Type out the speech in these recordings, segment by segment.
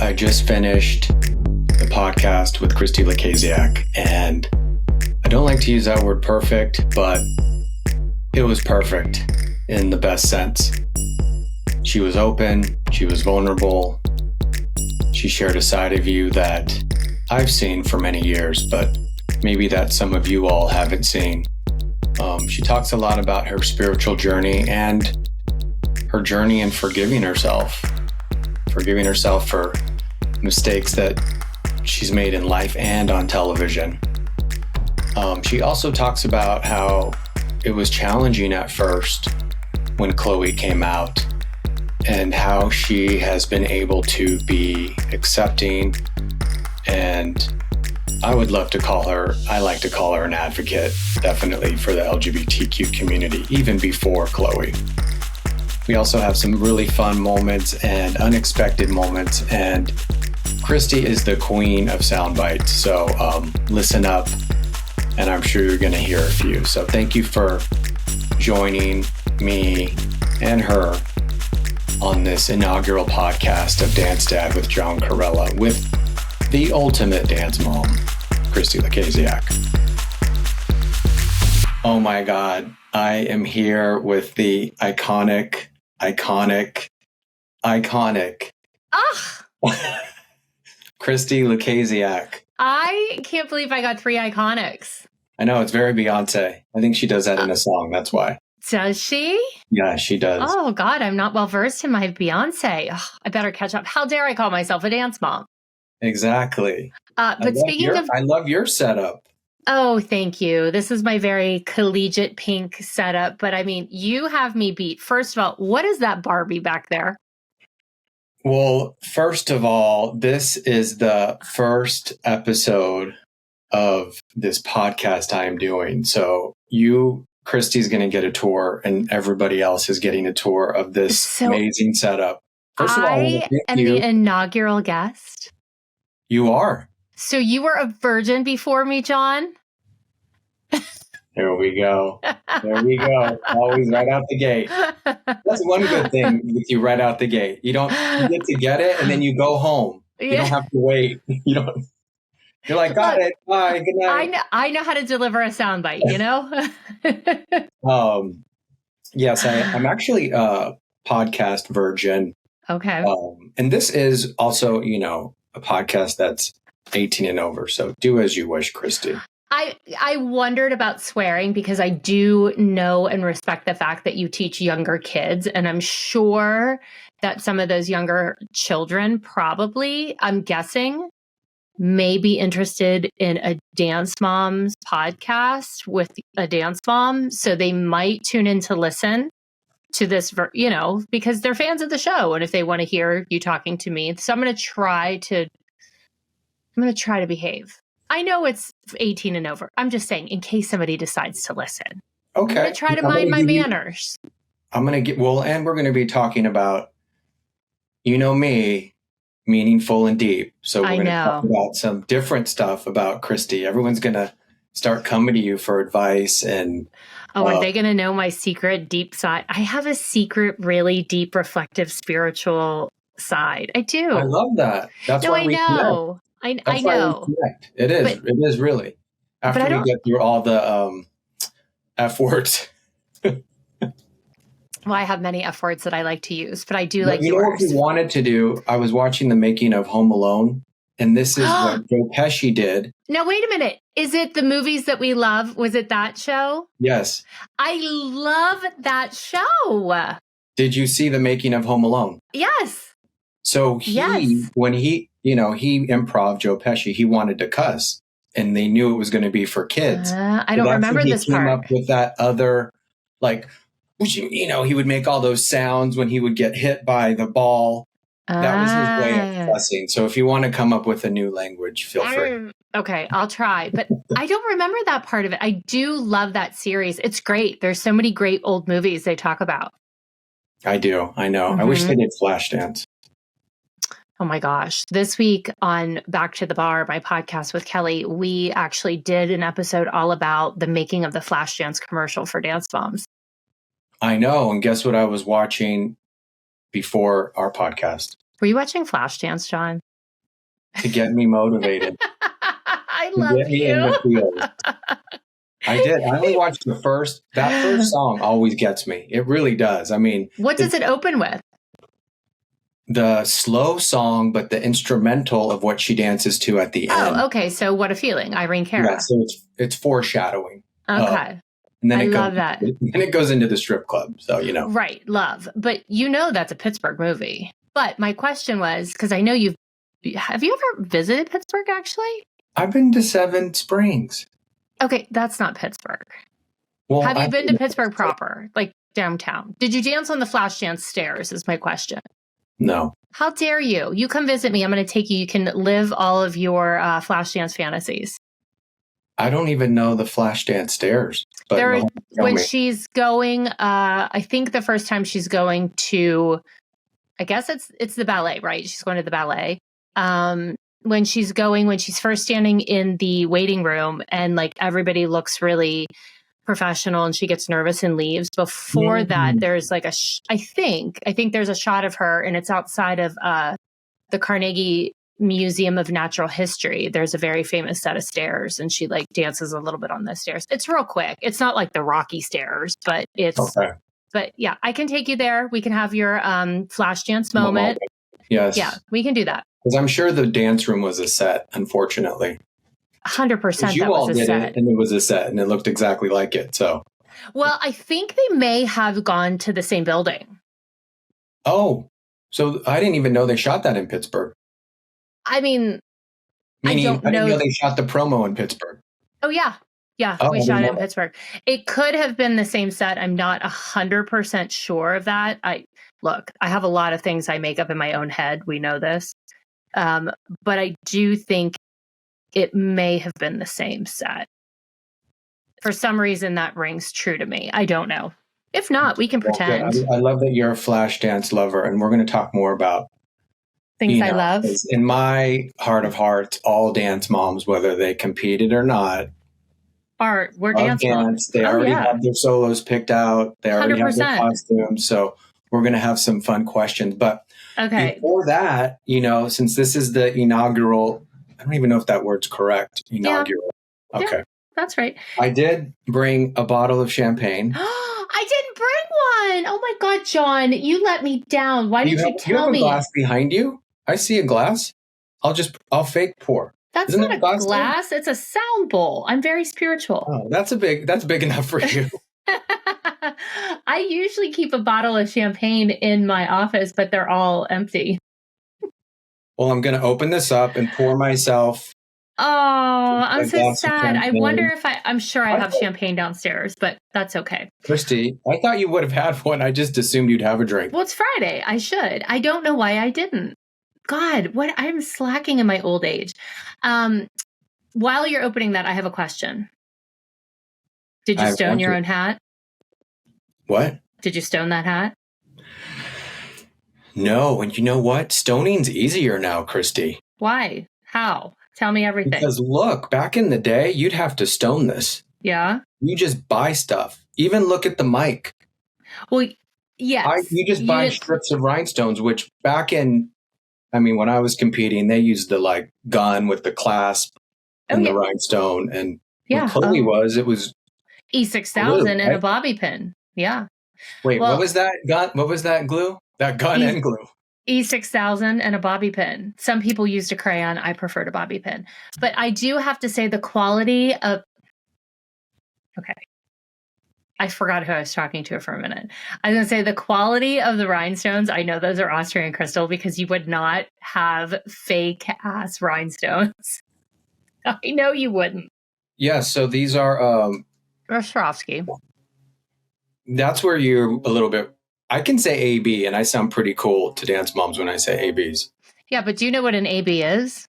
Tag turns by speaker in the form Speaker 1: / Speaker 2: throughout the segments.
Speaker 1: I just finished the podcast with Christi Lukasiak, and I don't like to use that word perfect, but it was perfect in the best sense. She was open, she was vulnerable, she shared a side of you that I've seen for many years, but maybe that some of you all haven't seen. She talks a lot about her spiritual journey and her journey in forgiving herself for mistakes that she's made in life and on television. She also talks about how it was challenging at first when Chloe came out and how she has been able to be accepting, and I like to call her an advocate, definitely, for the LGBTQ community, even before Chloe. We also have some really fun moments and unexpected moments, and Christi is the queen of sound bites, so listen up, and I'm sure you're going to hear a few. So thank you for joining me and her on this inaugural podcast of Dance Dad with John Corella with the ultimate dance mom, Christi Lukasiak. Oh my God, I am here with the iconic. Christi Lukasiak.
Speaker 2: I can't believe I got 3 iconics.
Speaker 1: I know, it's very Beyonce. I think she does that in a song, that's why.
Speaker 2: Does she?
Speaker 1: Yeah, she does.
Speaker 2: Oh God, I'm not well versed in my Beyonce. Ugh, I better catch up. How dare I call myself a dance mom?
Speaker 1: Exactly.
Speaker 2: But speaking of...
Speaker 1: I love your setup.
Speaker 2: Oh, thank you. This is my very collegiate pink setup. But I mean, you have me beat. First of all, what is that Barbie back there?
Speaker 1: Well, first of all, this is the first episode of this podcast I am doing. So Christi's going to get a tour, and everybody else is getting a tour of this amazing setup. First of all,
Speaker 2: I am the inaugural guest.
Speaker 1: You are.
Speaker 2: So you were a virgin before me, John?
Speaker 1: There we go. Always right out the gate. That's one good thing with you right out the gate. You get to get it, and then you go home. Yeah. You don't have to wait. You're like, got it. Bye. Good night.
Speaker 2: I know how to deliver a soundbite, you know?
Speaker 1: Yes, I'm actually a podcast virgin.
Speaker 2: Okay.
Speaker 1: And this is also, a podcast that's 18 and over. So do as you wish, Christi.
Speaker 2: I wondered about swearing because I do know and respect the fact that you teach younger kids. And I'm sure that some of those younger children probably, I'm guessing, may be interested in a dance mom's podcast with a dance mom. So they might tune in to listen to this, because they're fans of the show. And if they want to hear you talking to me, so I'm going to try to behave. I know it's 18 and over. I'm just saying, in case somebody decides to listen.
Speaker 1: Okay.
Speaker 2: I'm going to try to mind my manners.
Speaker 1: And we're going to be talking about, me, meaningful and deep. So we're going to talk about some different stuff about Christi. Everyone's going to start coming to you for advice and...
Speaker 2: Oh, are they going to know my secret deep side? I have a secret, really deep, reflective, spiritual side. I do.
Speaker 1: I love that. That's why we
Speaker 2: know.
Speaker 1: Connect.
Speaker 2: I know.
Speaker 1: It is. It is really. After we get through all the F words.
Speaker 2: Well, I have many F words that I like to use, but I do like yours.
Speaker 1: You know what we wanted to do? I was watching the making of Home Alone, and this is what Joe Pesci did.
Speaker 2: Now, wait a minute. Is it the movies that we love? Was it that show?
Speaker 1: Yes.
Speaker 2: I love that show.
Speaker 1: Did you see the making of Home Alone?
Speaker 2: Yes.
Speaker 1: So when he improv Joe Pesci, he wanted to cuss, and they knew it was going to be for kids.
Speaker 2: I don't remember this part.
Speaker 1: He came up with that other, he would make all those sounds when he would get hit by the ball. That was his way of cussing. So if you want to come up with a new language, feel free.
Speaker 2: Okay, I'll try. But I don't remember that part of it. I do love that series. It's great. There's so many great old movies they talk about.
Speaker 1: I do. I know. Mm-hmm. I wish they did Flashdance.
Speaker 2: Oh my gosh. This week on Back to the Bar, my podcast with Kelly, we actually did an episode all about the making of the Flashdance commercial for Dance Moms.
Speaker 1: I know. And guess what I was watching before our podcast?
Speaker 2: Were you watching Flashdance, John?
Speaker 1: to get me motivated,
Speaker 2: I
Speaker 1: to
Speaker 2: love
Speaker 1: get me
Speaker 2: you.
Speaker 1: in the field. I did. I only watched that first song always gets me. It really does. I mean,
Speaker 2: what does it open with?
Speaker 1: The slow song, but the instrumental of what she dances to at the end.
Speaker 2: Oh, okay. So What a Feeling, Irene Cara.
Speaker 1: Yeah, so it's foreshadowing.
Speaker 2: Okay.
Speaker 1: And then
Speaker 2: I love that.
Speaker 1: And it goes into the strip club. So, you know.
Speaker 2: Right. Love. But you know that's a Pittsburgh movie. But my question was, because I know have you ever visited Pittsburgh, actually?
Speaker 1: I've been to Seven Springs.
Speaker 2: Okay, that's not Pittsburgh.
Speaker 1: Well,
Speaker 2: have you been to Pittsburgh proper, like downtown? Did you dance on the flash dance stairs is my question.
Speaker 1: No.
Speaker 2: How dare you? You come visit me. I'm going to take you. You can live all of your flash dance fantasies.
Speaker 1: I don't even know the flash dance stairs. But
Speaker 2: when she's going, I think the first time she's going to, I guess it's the ballet, right? She's going to the ballet. When she's first standing in the waiting room and like everybody looks really professional and she gets nervous and leaves. Before that, there's like I think there's a shot of her and it's outside of the Carnegie Museum of Natural History. There's a very famous set of stairs and she like dances a little bit on those stairs. It's real quick. It's not like the Rocky stairs, but it's okay. But yeah, I can take you there. We can have your flash dance moment.
Speaker 1: Yes.
Speaker 2: Yeah, we can do that.
Speaker 1: Because I'm sure the dance room was a set, unfortunately.
Speaker 2: 100%
Speaker 1: you all did it, and it was a set, and it looked exactly like it. So,
Speaker 2: well, I think they may have gone to the same building.
Speaker 1: Oh, so I didn't even know they shot that in Pittsburgh.
Speaker 2: I mean,
Speaker 1: I didn't know they shot the promo in Pittsburgh.
Speaker 2: Oh yeah, we shot it in Pittsburgh. It could have been the same set. I'm not 100% sure of that. I have a lot of things I make up in my own head. We know this, but I do think it may have been the same set. For some reason, that rings true to me. I don't know. If not, we can pretend.
Speaker 1: I love that you're a flash dance lover, and we're going to talk more about
Speaker 2: things I love.
Speaker 1: In my heart of hearts, all dance moms, whether they competed or not,
Speaker 2: we're dance moms.
Speaker 1: They already have their solos picked out. They already 100%. Have their costumes. So we're going to have some fun questions. But before that, since this is the inaugural, I don't even know if that word's correct. Inaugural. Yeah. Okay.
Speaker 2: Yeah, that's right.
Speaker 1: I did bring a bottle of champagne.
Speaker 2: I didn't bring one. Oh my God, John, you let me down. Why didn't you tell me?
Speaker 1: You have a glass behind you? I see a glass. I'll fake pour.
Speaker 2: That's not a glass. It's a sound bowl. I'm very spiritual.
Speaker 1: Oh, that's big enough for you.
Speaker 2: I usually keep a bottle of champagne in my office, but they're all empty.
Speaker 1: Well, I'm going to open this up and pour myself.
Speaker 2: Oh, I'm so sad. I wonder if I'm sure I have champagne downstairs, but that's okay.
Speaker 1: Christi, I thought you would have had one. I just assumed you'd have a drink.
Speaker 2: Well, it's Friday. I should. I don't know why I didn't. God, I'm slacking in my old age. While you're opening that, I have a question. Did you stone your own hat?
Speaker 1: What?
Speaker 2: Did you stone that hat?
Speaker 1: No. And you know what? Stoning's easier now, Christi.
Speaker 2: Why? How? Tell me everything.
Speaker 1: Because look, back in the day, you'd have to stone this.
Speaker 2: Yeah?
Speaker 1: You just buy stuff. Even look at the mic.
Speaker 2: Well, yes.
Speaker 1: You just buy strips of rhinestones, which when I was competing, they used the gun with the clasp and the rhinestone. And what Chloe it was
Speaker 2: E6000 and a bobby pin. Yeah.
Speaker 1: Wait, what was that gun? What was that glue? That gun and glue.
Speaker 2: E6000 and a bobby pin. Some people used a crayon. I preferred a bobby pin. But I do have to say the quality of... Okay. I forgot who I was talking to for a minute. I was going to say the quality of the rhinestones. I know those are Austrian crystal because you would not have fake ass rhinestones. I know you wouldn't.
Speaker 1: Yeah, so these are...
Speaker 2: Swarovski.
Speaker 1: That's where you're a little bit... I can say AB, and I sound pretty cool to dance moms when I say ABs.
Speaker 2: Yeah, but do you know what an AB is?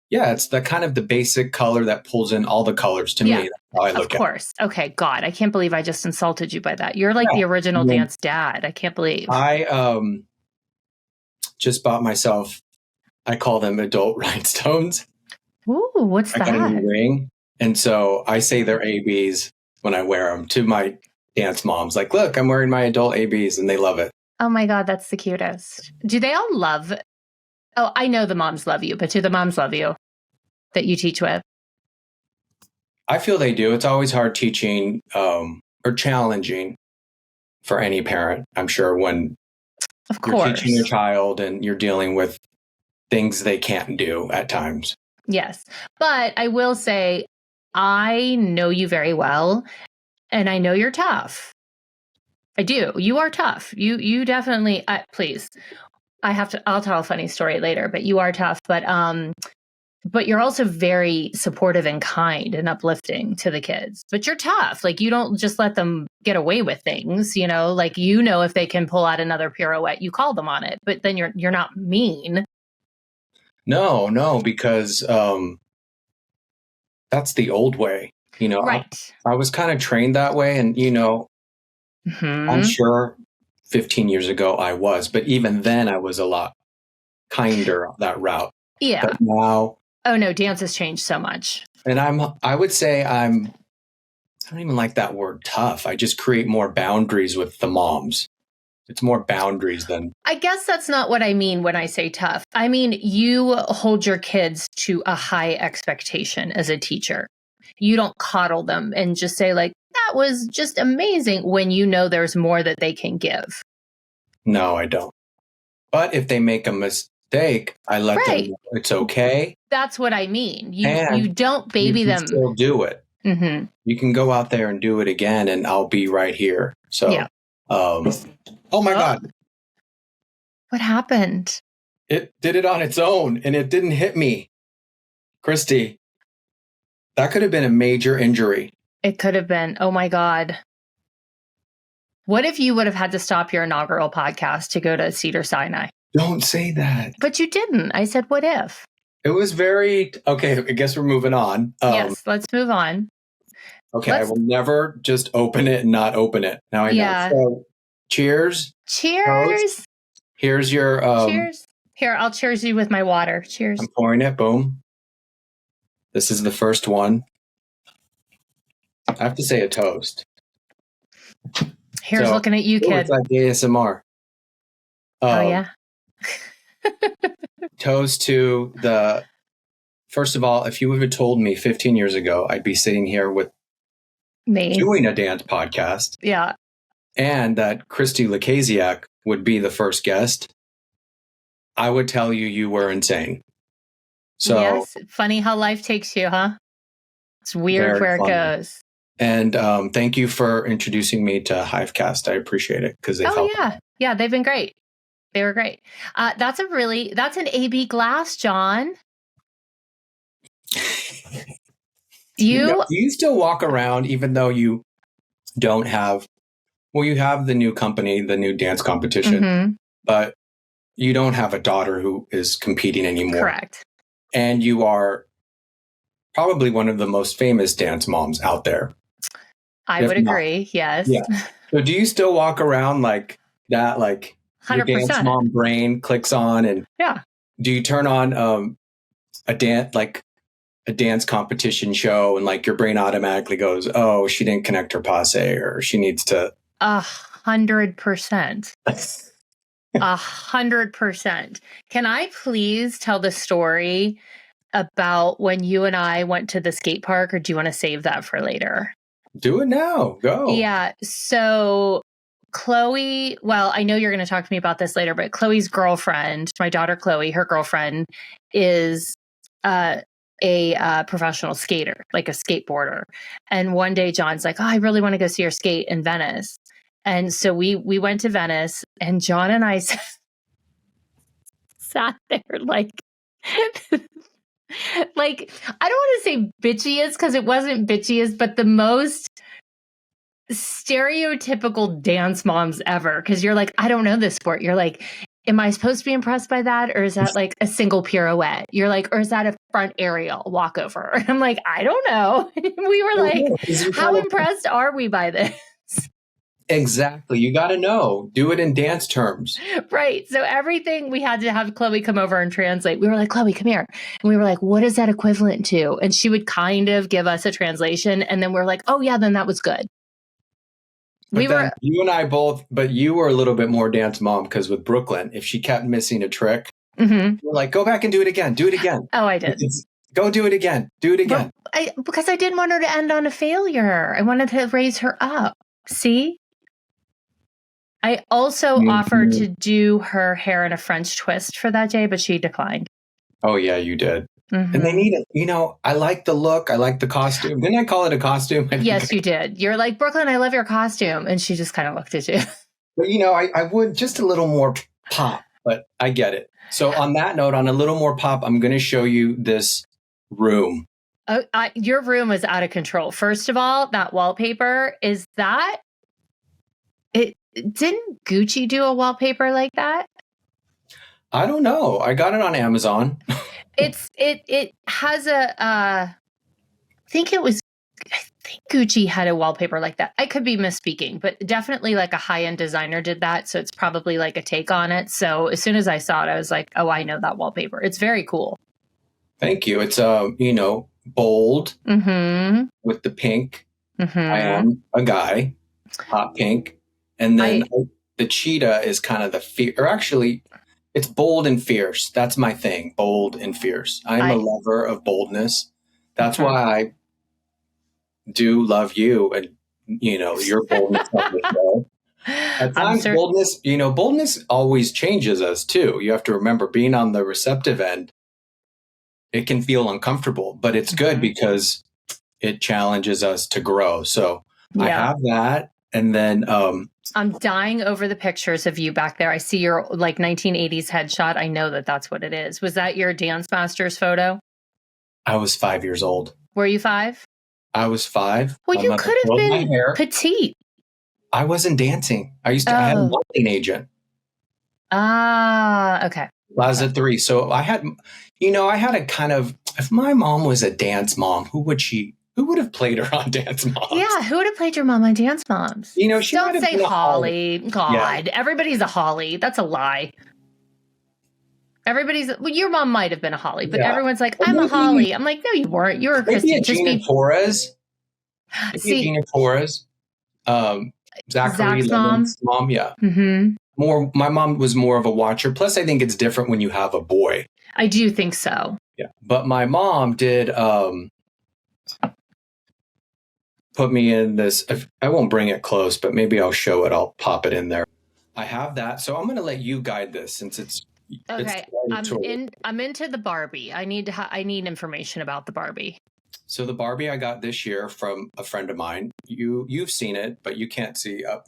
Speaker 1: Yeah, it's the kind of the basic color that pulls in all the colors to me. That's how I look
Speaker 2: of course. At it. Okay, God, I can't believe I just insulted you by that. You're like the original dance dad. I can't believe.
Speaker 1: I just bought myself, I call them adult rhinestones.
Speaker 2: Ooh, what's that?
Speaker 1: I got a new ring. And so I say they're ABs when I wear them to my dance moms. Like, look, I'm wearing my adult ABs, and they love it.
Speaker 2: Oh my God, that's the cutest. Do they all love Oh, I know the moms love you, but do the moms love you that you teach with?
Speaker 1: I feel they do. It's always hard teaching or challenging for any parent, I'm sure, when
Speaker 2: Of
Speaker 1: you're
Speaker 2: course.
Speaker 1: teaching your child and you're dealing with things they can't do at times.
Speaker 2: Yes. But I will say, I know you very well, and I know you're tough. I do. You are tough. You definitely, please, I'll tell a funny story later, but you are tough. But you're also very supportive and kind and uplifting to the kids. But you're tough. Like, you don't just let them get away with things, like, if they can pull out another pirouette, you call them on it, but then you're not mean.
Speaker 1: No, because that's the old way.
Speaker 2: Right.
Speaker 1: I was kind of trained that way. And, I'm sure 15 years ago I was, but even then I was a lot kinder that route.
Speaker 2: Yeah.
Speaker 1: But now.
Speaker 2: Oh no, dance has changed so much.
Speaker 1: And I would say I don't even like that word tough. I just create more boundaries with the moms. It's more boundaries than.
Speaker 2: I guess that's not what I mean when I say tough. I mean, you hold your kids to a high expectation as a teacher. You don't coddle them and just say, like, that was just amazing, when there's more that they can give.
Speaker 1: No, I don't. But if they make a mistake, I let them know it's okay.
Speaker 2: That's what I mean. You don't baby them.
Speaker 1: You can still do it.
Speaker 2: Mm-hmm.
Speaker 1: You can go out there and do it again, and I'll be right here. So,
Speaker 2: yeah.
Speaker 1: Oh my God.
Speaker 2: What happened?
Speaker 1: It did it on its own, and it didn't hit me. Christi, that could have been a major injury.
Speaker 2: It could have been. Oh my God. What if you would have had to stop your inaugural podcast to go to Cedar Sinai?
Speaker 1: Don't say that.
Speaker 2: But you didn't. I said, what if?
Speaker 1: It was very... Okay, I guess we're moving on.
Speaker 2: Yes, let's move on.
Speaker 1: Okay, I will never just open it and not open it. Now I know. So, cheers.
Speaker 2: Cheers.
Speaker 1: Toast. Here's your...
Speaker 2: cheers. Here, I'll cheers you with my water. Cheers.
Speaker 1: I'm pouring it. Boom. This is the first one. I have to say a toast.
Speaker 2: Here's looking at you, kid.
Speaker 1: It's like ASMR.
Speaker 2: Oh, yeah.
Speaker 1: Toast to the... First of all, if you would have told me 15 years ago, I'd be sitting here with
Speaker 2: me
Speaker 1: doing a dance podcast.
Speaker 2: Yeah.
Speaker 1: And that Christi Lukasiak would be the first guest, I would tell you were insane. So
Speaker 2: yes, funny how life takes you, huh? It's weird where it goes.
Speaker 1: And thank you for introducing me to Hivecast. I appreciate it because they've helped.
Speaker 2: Yeah, they've been great. They were great. That's an AB glass, John.
Speaker 1: Do you still walk around even though you don't have? Well, you have the new company, the new dance competition, but you don't have a daughter who is competing anymore.
Speaker 2: Correct.
Speaker 1: And you are probably one of the most famous dance moms out there.
Speaker 2: I would agree. Yes.
Speaker 1: Yeah. So do you still walk around like that? Like
Speaker 2: 100%.
Speaker 1: Your dance mom brain clicks on, and do you turn on a dance competition show, and like your brain automatically goes, "Oh, she didn't connect her passe, or she needs to."
Speaker 2: 100%. 100%. Can I please tell the story about when you and I went to the skate park, or do you want to save that for later?
Speaker 1: Do it now. Go.
Speaker 2: Yeah. So Chloe, well, I know you're going to talk to me about this later, but Chloe's girlfriend, my daughter Chloe, her girlfriend is a professional skater, like a skateboarder. And one day John's like, "Oh, I really want to go see her skate in Venice." And so we went to Venice, and John and I sat there like, like, I don't want to say bitchiest because it wasn't bitchiest, but the most stereotypical dance moms ever. Because you're like, I don't know this sport. You're like, am I supposed to be impressed by that? Or is that like a single pirouette? You're like, or is that a front aerial walkover? And I'm like, I don't know. We were like, how impressed are we by this?
Speaker 1: Exactly. You got to know. Do it in dance terms.
Speaker 2: Right. So everything, we had to have Chloe come over and translate. We were like, "Chloe, come here." And we were like, "What is that equivalent to?" And she would kind of give us a translation. And then we're like, "Oh, yeah, then that was good."
Speaker 1: But you and I both, but you were a little bit more dance mom because with Brooklyn, if she kept missing a trick,
Speaker 2: Mm-hmm.
Speaker 1: We're like, go back and do it again. Do it again.
Speaker 2: Oh, I did.
Speaker 1: Go do it again. Do it again.
Speaker 2: Because I didn't want her to end on a failure. I wanted to raise her up. See? I also offered to do her hair in a French twist for that day, but she declined.
Speaker 1: Oh, yeah, you did. Mm-hmm. And they need it. You know, I like the look. I like the costume. Didn't I call it a costume?
Speaker 2: Yes, you did. You're like, Brooklyn, I love your costume. And she just kind of looked at you.
Speaker 1: But, you know, I would just a little more pop, but I get it. So on that note, on a little more pop, I'm going to show you this room.
Speaker 2: Your room is out of control. First of all, that wallpaper, didn't Gucci do a wallpaper like that?
Speaker 1: I don't know. I got it on Amazon.
Speaker 2: It has I think Gucci had a wallpaper like that. I could be misspeaking, but definitely like a high-end designer did that. So it's probably like a take on it. So as soon as I saw it, I was like, oh, I know that wallpaper. It's very cool.
Speaker 1: Thank you. It's, bold with the pink. Mm-hmm. I am a guy, hot pink. And then the cheetah is kind of the fear, or actually it's bold and fierce. That's my thing. Bold and fierce. I'm a lover of boldness. That's why I do love you and, your boldness on the show. At times, boldness always changes us too. You have to remember, being on the receptive end, it can feel uncomfortable, but it's good because it challenges us to grow. So I have that. And then
Speaker 2: I'm dying over the pictures of you back there. I see your like 1980s headshot. I know that that's what it is. Was that your Dance Masters photo?
Speaker 1: I was 5 years old.
Speaker 2: Were you 5?
Speaker 1: I was 5.
Speaker 2: Well, you could have been petite.
Speaker 1: I wasn't dancing. I had a modeling agent.
Speaker 2: Ah, okay.
Speaker 1: I was at 3. So I had a kind of, if my mom was a dance mom, who would have played her on Dance Moms? Yeah,
Speaker 2: who would have played your mom on Dance Moms?
Speaker 1: She
Speaker 2: don't say Holly. God, everybody's a Holly. That's a lie. Your mom might have been a Holly, but everyone's like, I'm a Holly. I'm like, no, you weren't. You were a Christi.
Speaker 1: Maybe a Gina Torres. Gina Torres. Zach's mom. Yeah. Mm-hmm. My mom was more of a watcher. Plus, I think it's different when you have a boy.
Speaker 2: I do think so.
Speaker 1: Yeah. But my mom did put me in this. I won't bring it close, but maybe I'll show it. I'll pop it in there. I have that. So I'm going to let you guide this since it's
Speaker 2: okay. I'm into the Barbie. I need information about the Barbie.
Speaker 1: So the Barbie I got this year from a friend of mine. You've seen it, but you can't see up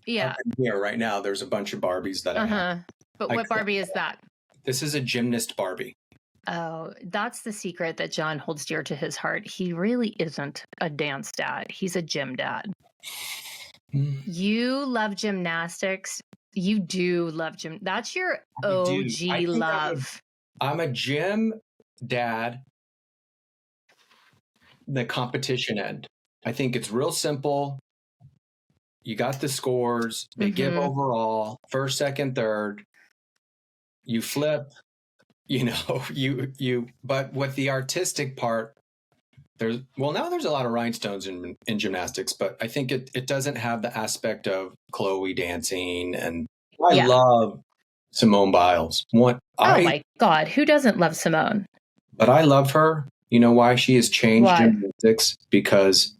Speaker 1: here right now. There's a bunch of Barbies that I have.
Speaker 2: But what Barbie is that?
Speaker 1: This is a gymnast Barbie.
Speaker 2: Oh, that's the secret that John holds dear to his heart. He really isn't a dance dad. He's a gym dad. You love gymnastics. You do love gym. That's your OG love.
Speaker 1: I'm a gym dad. The competition end. I think it's real simple. You got the scores. They give overall first, second, third. You flip. But with the artistic part, now there's a lot of rhinestones in gymnastics, but I think it doesn't have the aspect of Chloe dancing, and I love Simone Biles.
Speaker 2: My God, who doesn't love Simone?
Speaker 1: But I love her. You know why she has changed gymnastics? Because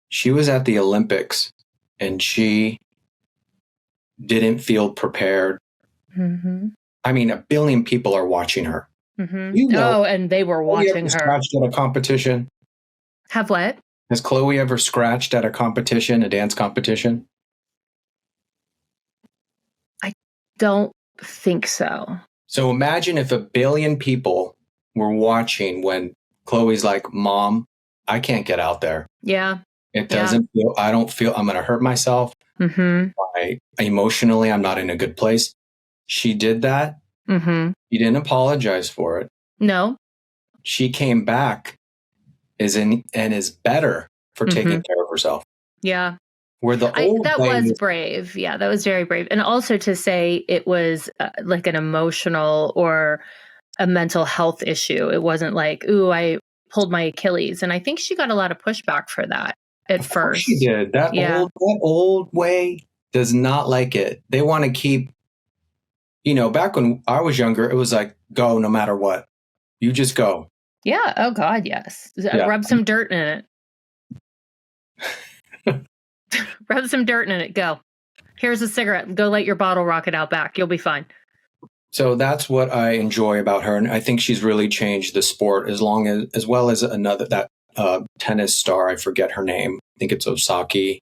Speaker 1: she was at the Olympics and she didn't feel prepared. Mm-hmm. I mean, 1 billion people are watching her.
Speaker 2: Mm-hmm. And they were watching her.
Speaker 1: Scratched at a competition.
Speaker 2: Have what?
Speaker 1: Has Chloe ever scratched at a competition, a dance competition?
Speaker 2: I don't think so.
Speaker 1: So imagine if 1 billion people were watching when Chloe's like, Mom, I can't get out there.
Speaker 2: Yeah.
Speaker 1: I don't feel I'm going to hurt myself. Mm-hmm. Emotionally, I'm not in a good place. She did that. Mm-hmm. She didn't apologize for it.
Speaker 2: No.
Speaker 1: She came back and is better for taking care of herself.
Speaker 2: Yeah.
Speaker 1: Where that
Speaker 2: was brave. Yeah, that was very brave. And also to say it was like an emotional or a mental health issue. It wasn't like, ooh, I pulled my Achilles. And I think she got a lot of pushback for that at first.
Speaker 1: She did. That old way does not like it. They want to keep back when I was younger, it was like, go no matter what. You just go.
Speaker 2: Yeah. Oh God, yes.
Speaker 1: Yeah.
Speaker 2: Rub some dirt in it. Rub some dirt in it. Go. Here's a cigarette. Go light your bottle rocket out back. You'll be fine.
Speaker 1: So that's what I enjoy about her. And I think she's really changed the sport as well as that tennis star. I forget her name. I think it's Osaki,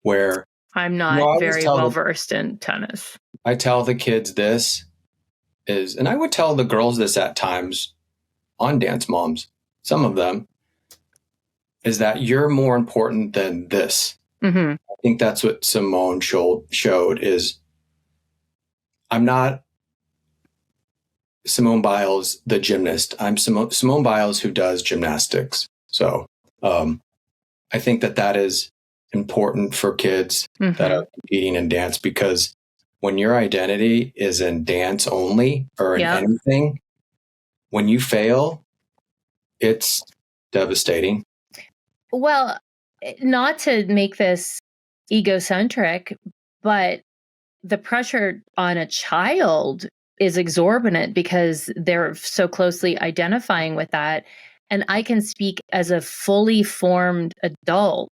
Speaker 1: where
Speaker 2: I'm not very well versed in tennis.
Speaker 1: I tell the kids and I would tell the girls this at times on Dance Moms, some of them, is that you're more important than this.
Speaker 2: Mm-hmm.
Speaker 1: I think that's what Simone showed is I'm not Simone Biles, the gymnast. I'm Simone Biles who does gymnastics. So I think that is important for kids that are competing in dance, because when your identity is in dance only or in anything, when you fail, it's devastating.
Speaker 2: Well, not to make this egocentric, but the pressure on a child is exorbitant because they're so closely identifying with that. And I can speak as a fully formed adult.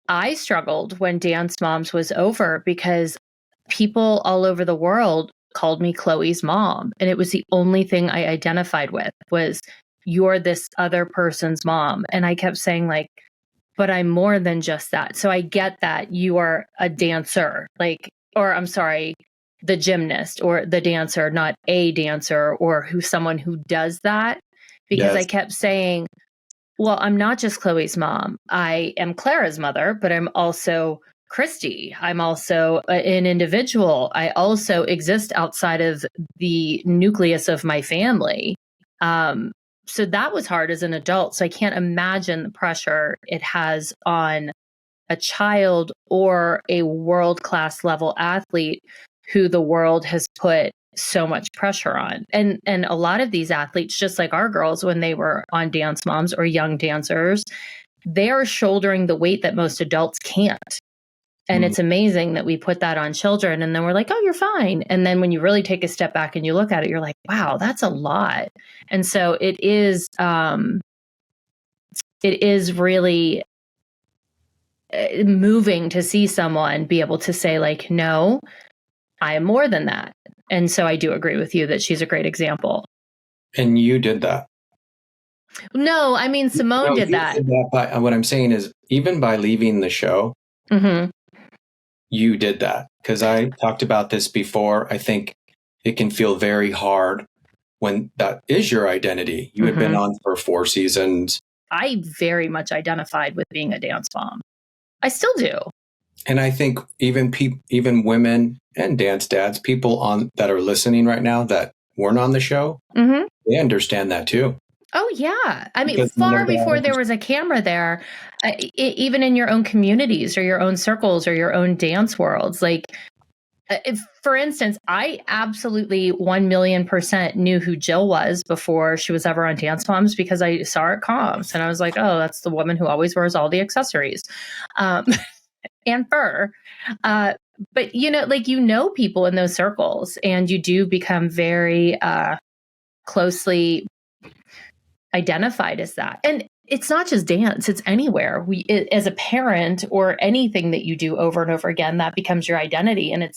Speaker 2: I struggled when Dance Moms was over because people all over the world called me Chloe's mom. And it was the only thing I identified with was, you're this other person's mom. And I kept saying like, but I'm more than just that. So I get that you are a dancer, the gymnast or the dancer, not a dancer or someone who does that. Because I kept saying, well, I'm not just Chloe's mom. I am Clara's mother, but I'm also Christi. I'm also an individual. I also exist outside of the nucleus of my family. So that was hard as an adult. So I can't imagine the pressure it has on a child or a world-class level athlete who the world has put so much pressure on. And a lot of these athletes, just like our girls, when they were on Dance Moms or young dancers, they are shouldering the weight that most adults can't. And it's amazing that we put that on children and then we're like, oh, you're fine. And then when you really take a step back and you look at it, you're like, wow, that's a lot. And so it is really moving to see someone be able to say like, no, I am more than that. And so I do agree with you that she's a great example.
Speaker 1: And you did that.
Speaker 2: No, I mean, Simone did that.
Speaker 1: What I'm saying is, even by leaving the show, you did that. Because I talked about this before. I think it can feel very hard when that is your identity. You had been on for 4 seasons.
Speaker 2: I very much identified with being a dance mom. I still do.
Speaker 1: And I think even women and dance dads, people that are listening right now that weren't on the show, they understand that too.
Speaker 2: Oh, yeah. I mean, far before there was a camera there, even in your own communities or your own circles or your own dance worlds, like, for instance, I absolutely 1,000,000% knew who Jill was before she was ever on Dance Moms because I saw her at comps and I was like, oh, that's the woman who always wears all the accessories and fur. But, people in those circles and you do become very closely identified as that. And it's not just dance, it's anywhere. As a parent or anything that you do over and over again, that becomes your identity. And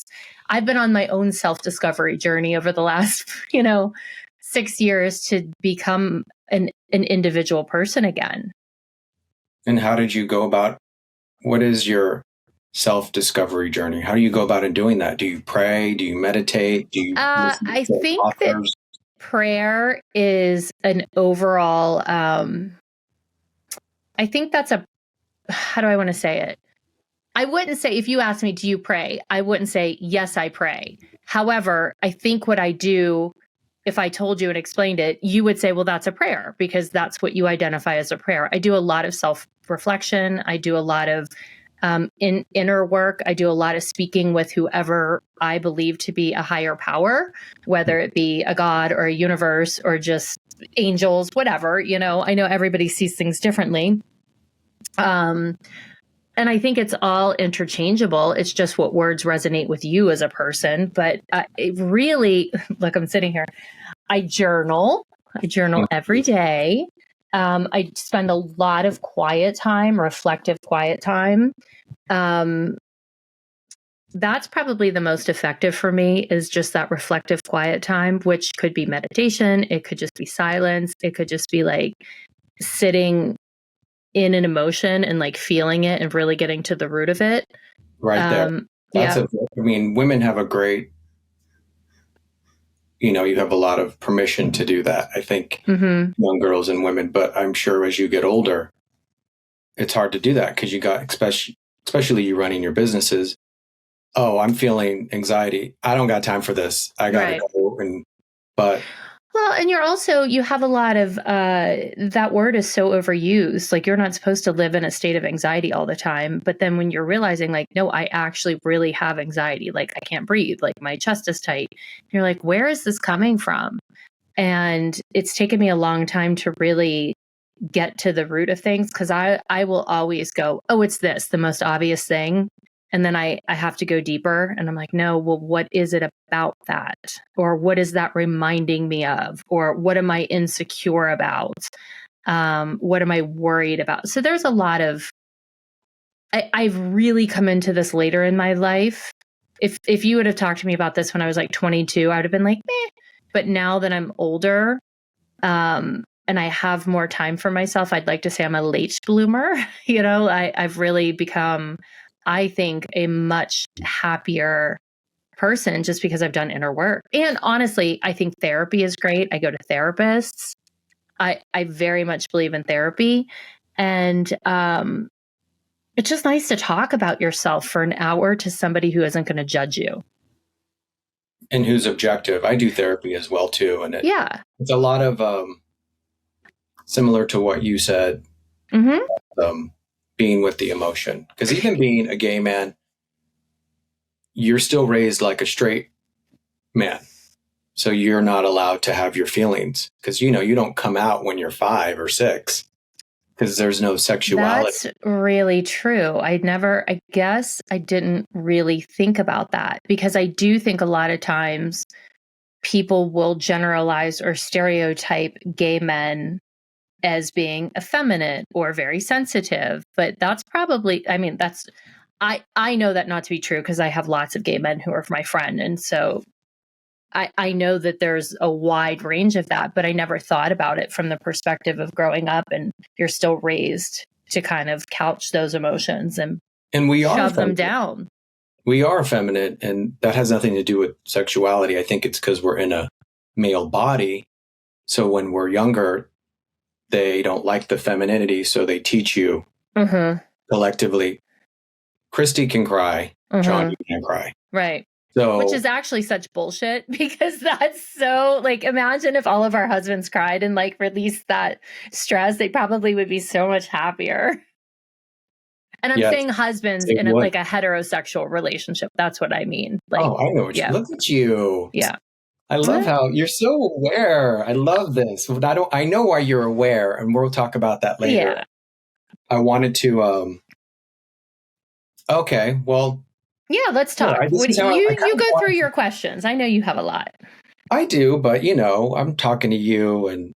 Speaker 2: I've been on my own self-discovery journey over the last, 6 years to become an individual person again.
Speaker 1: And how did you go about, what is your self-discovery journey? How do you go about in doing that? Do you pray? Do you meditate? Do you
Speaker 2: I think that prayer is an overall, I think that's how do I want to say it? I wouldn't say, if you ask me, do you pray? I wouldn't say, yes, I pray. However, I think what I do, if I told you and explained it, you would say, well, that's a prayer because that's what you identify as a prayer. I do a lot of self-reflection. I do a lot of inner work. I do a lot of speaking with whoever I believe to be a higher power, whether it be a God or a universe or just angels, whatever, I know everybody sees things differently. And I think it's all interchangeable. It's just what words resonate with you as a person. But it really, look, I'm sitting here. I journal. I journal every day. I spend a lot of quiet time, reflective quiet time. That's probably the most effective for me, is just that reflective quiet time, which could be meditation. It could just be silence. It could just be like sitting in an emotion and like feeling it and really getting to the root of it.
Speaker 1: Right there. I mean, women have a great, you have a lot of permission to do that. I think young girls and women, but I'm sure as you get older, it's hard to do that because you got, especially you running your businesses. Oh, I'm feeling anxiety. I don't got time for this. I got to go.
Speaker 2: Well, and you have a lot of, that word is so overused. Like, you're not supposed to live in a state of anxiety all the time. But then when you're realizing like, no, I actually really have anxiety. Like, I can't breathe. Like, my chest is tight. You're like, where is this coming from? And it's taken me a long time to really get to the root of things, because I will always go, oh, it's this, the most obvious thing. And then I have to go deeper, and I'm like, no, well, what is it about that? Or what is that reminding me of? Or what am I insecure about? What am I worried about? So there's a lot of, I've really come into this later in my life. If you would have talked to me about this when I was like 22, I would have been like, meh. But now that I'm older, and I have more time for myself, I'd like to say I'm a late bloomer. I've really become, I think, a much happier person just because I've done inner work. And honestly, I think therapy is great. I go to therapists. I very much believe in therapy. And it's just nice to talk about yourself for an hour to somebody who isn't going to judge you.
Speaker 1: And who's objective. I do therapy as well, too. And it's a lot of similar to what you said. Being with the emotion, because even being a gay man, you're still raised like a straight man, so you're not allowed to have your feelings, because you don't come out when you're 5 or 6, because there's no sexuality.
Speaker 2: That's really true. I guess I didn't really think about that, because I do think a lot of times people will generalize or stereotype gay men as being effeminate or very sensitive. But that's probably, I know that not to be true, because I have lots of gay men who are my friend. And so I know that there's a wide range of that, but I never thought about it from the perspective of growing up and you're still raised to kind of couch those emotions and we shove them down.
Speaker 1: We are effeminate, and that has nothing to do with sexuality. I think it's because we're in a male body. So when we're younger, they don't like the femininity, so they teach you collectively. Christi can cry, John, you can't cry.
Speaker 2: Right. So, which is actually such bullshit, because that's so, like, imagine if all of our husbands cried and like released that stress, they probably would be so much happier. And I'm saying husbands in like a heterosexual relationship. That's what I mean. Like,
Speaker 1: oh, I know. Look at you.
Speaker 2: Yeah.
Speaker 1: I love how you're so aware. I love this. I know why you're aware, and we'll talk about that later.
Speaker 2: Yeah.
Speaker 1: I wanted to, okay, well.
Speaker 2: Yeah, let's talk. You go through your questions. I know you have a lot.
Speaker 1: I do, but I'm talking to you, and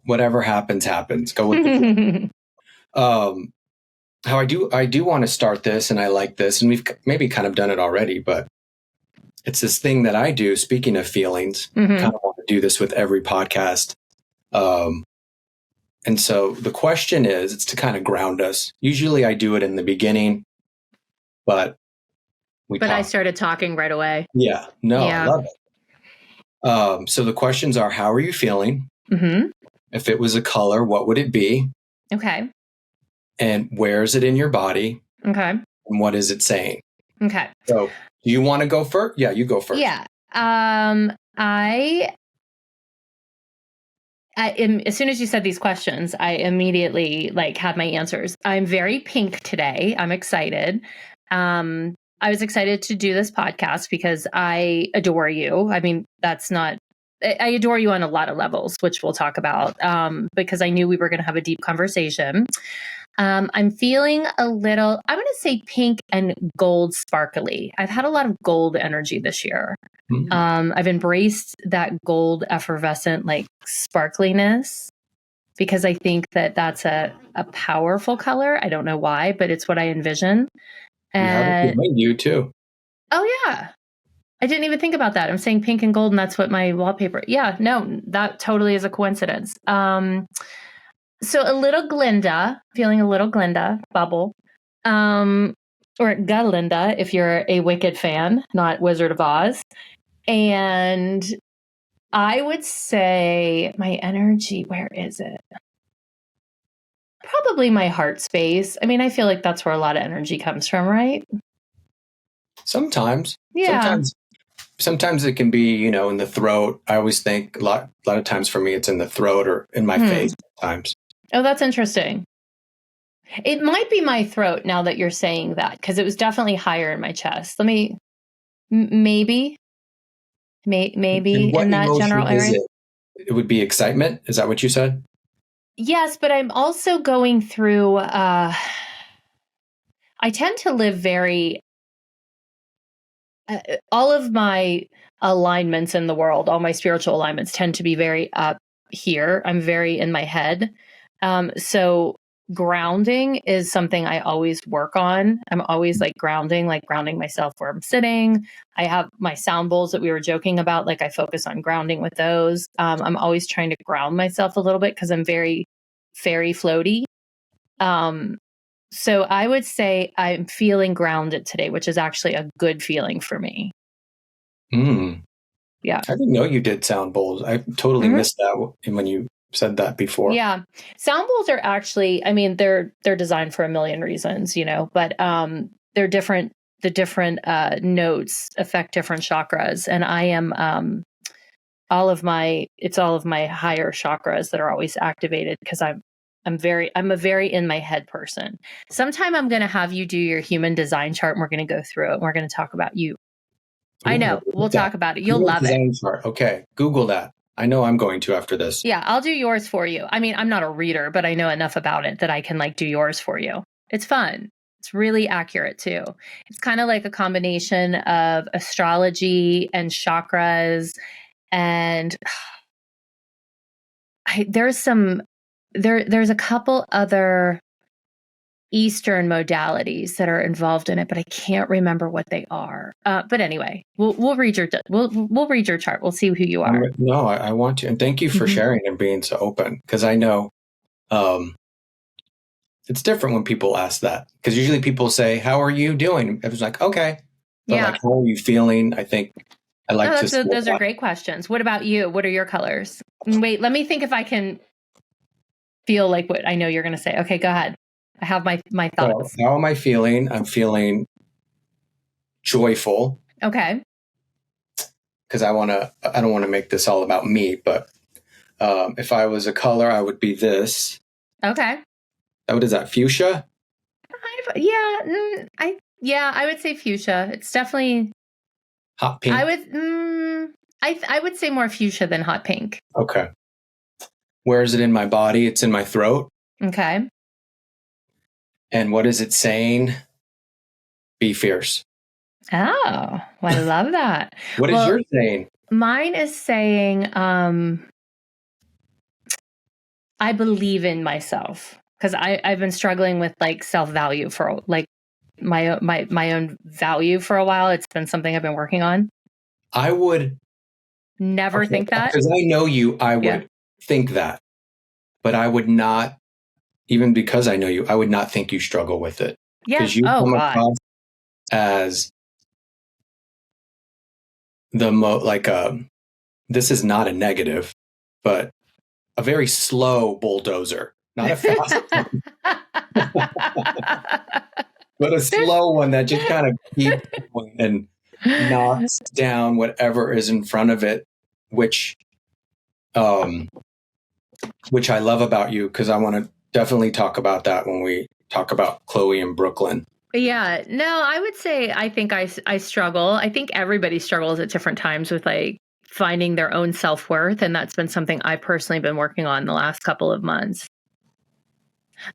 Speaker 1: whatever happens. Go with the how I do want to start this, and I like this, and we've maybe kind of done it already, but it's this thing that I do. Speaking of feelings, kind of want to do this with every podcast. And so the question is, it's to kind of ground us. Usually I do it in the beginning, but
Speaker 2: I started talking right away.
Speaker 1: Yeah. No, I love it. So the questions are, how are you feeling? If it was a color, what would it be? Okay. And where is it in your body? Okay. And what is it saying? Okay. So do you want to go first? Yeah, you go first.
Speaker 2: Yeah. As soon as you said these questions, I immediately had my answers. I'm very pink today. I'm excited. I was excited to do this podcast because I adore you. I mean, I adore you on a lot of levels, which we'll talk about, because I knew we were going to have a deep conversation. I'm feeling a little, I'm going to say pink and gold sparkly. I've had a lot of gold energy this year. I've embraced that gold effervescent, like sparkliness, because I think that that's a powerful color. I don't know why, but it's what I envision.
Speaker 1: You have it behind you too.
Speaker 2: Oh yeah. I didn't even think about that. I'm saying pink and gold, and that's what my wallpaper. Yeah, no, that totally is a coincidence. So a little Glinda, feeling a little Glinda bubble. Or Galinda if you're a Wicked fan, not Wizard of Oz. And I would say my energy, where is it? Probably my heart space. I mean, I feel like that's where a lot of energy comes from, right?
Speaker 1: Sometimes.
Speaker 2: Yeah.
Speaker 1: Sometimes it can be, in the throat. I always think a lot of times for me, it's in the throat or in my face sometimes.
Speaker 2: Oh, that's interesting. It might be my throat now that you're saying that, because it was definitely higher in my chest. Let me, maybe in that general area.
Speaker 1: It would be excitement. Is that what you said?
Speaker 2: Yes, but I'm also going through, I tend to live very, all of my alignments in the world, all my spiritual alignments tend to be very up here. I'm very in my head. So grounding is something I always work on. I'm always grounding myself where I'm sitting. I have my sound bowls that we were joking about. I focus on grounding with those. I'm always trying to ground myself a little bit because I'm very fairy floaty. So I would say I'm feeling grounded today, which is actually a good feeling for me. Yeah.
Speaker 1: I didn't know you did sound bowls. I totally missed that when you said that before.
Speaker 2: Yeah. Sound bowls are actually, I mean, they're designed for a million reasons, but they're different. The different notes affect different chakras. And I am all of my higher chakras that are always activated because I'm a very in my head person. Sometime I'm going to have you do your human design chart and we're going to go through it and we're going to talk about you. Ooh, I know. We'll talk about it. You'll love it.
Speaker 1: Chart. Okay. Google that. I know I'm going to after this.
Speaker 2: Yeah, I'll do yours for you. I mean, I'm not a reader, but I know enough about it that I can do yours for you. It's fun. It's really accurate too. It's kind of like a combination of astrology and chakras. And there's a couple other Eastern modalities that are involved in it, but I can't remember what they are. But anyway, we'll read your chart. We'll see who you are.
Speaker 1: No, I want to, and thank you for sharing and being so open, because I know it's different when people ask that, because usually people say, "How are you doing?" I was like, "Okay," but how are you feeling? I think I like to.
Speaker 2: Those are great questions. What about you? What are your colors? Wait, let me think if I can feel like what I know you're going to say. Okay, go ahead. I have my thoughts.
Speaker 1: So how am I feeling? I'm feeling joyful.
Speaker 2: Okay.
Speaker 1: Because I don't want to make this all about me, but if I was a color, I would be this.
Speaker 2: Okay.
Speaker 1: What is that? Fuchsia?
Speaker 2: I would say fuchsia. It's definitely
Speaker 1: hot pink.
Speaker 2: I would say more fuchsia than hot pink.
Speaker 1: Okay. Where is it in my body? It's in my throat.
Speaker 2: Okay.
Speaker 1: And what is it saying? Be fierce.
Speaker 2: Oh, I love that.
Speaker 1: What is yours saying? Mine
Speaker 2: is saying, I believe in myself, because I've been struggling with self-value for my own value for a while. It's been something I've been working on.
Speaker 1: I would
Speaker 2: never think that,
Speaker 1: because I know you. I would think that, but I would not. Even because I know you, I would not think you struggle with it.
Speaker 2: Yeah.
Speaker 1: Because you come across as this is not a negative, but a very slow bulldozer, not a fast one. But a slow one that just kind of keeps going and knocks down whatever is in front of it, which I love about you, because I want to definitely talk about that when we talk about Chloe in Brooklyn.
Speaker 2: Yeah, no, I would say I think I struggle. I think everybody struggles at different times with finding their own self-worth. And that's been something I've personally been working on the last couple of months.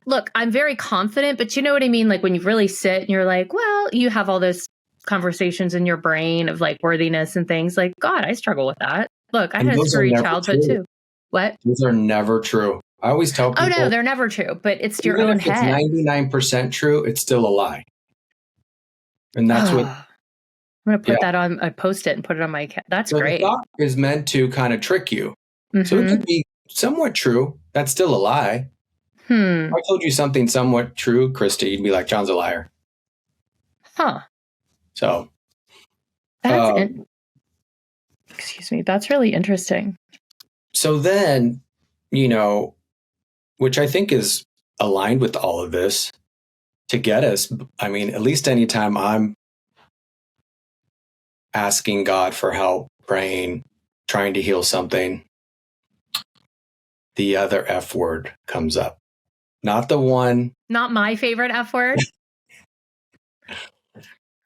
Speaker 2: Look, I'm very confident, but you know what I mean? Like when you really sit and you're like, well, you have all those conversations in your brain of like worthiness and things like, God, I struggle with that. Look, I
Speaker 1: And
Speaker 2: had a
Speaker 1: those are
Speaker 2: screwy
Speaker 1: never
Speaker 2: childhood
Speaker 1: true.
Speaker 2: too. What?
Speaker 1: Those are never true. I always tell
Speaker 2: Oh, no,
Speaker 1: people,
Speaker 2: they're never true, but it's your
Speaker 1: even
Speaker 2: own
Speaker 1: if it's
Speaker 2: head.
Speaker 1: 99% true, it's still a lie. And that's what,
Speaker 2: I'm going to put that on, I post it and put it on my, that's
Speaker 1: so the
Speaker 2: great.
Speaker 1: thought is meant to kind of trick you. So it
Speaker 2: Mm-hmm.
Speaker 1: could be somewhat true. That's still a lie. If I told you something somewhat true, Christy, you'd be like, John's a liar.
Speaker 2: Huh.
Speaker 1: So,
Speaker 2: excuse me. That's really interesting.
Speaker 1: so then, which I think is aligned with all of this to get us. I mean, at least anytime I'm asking God for help, praying, trying to heal something, the other F word comes up. Not the one.
Speaker 2: Not my favorite F word.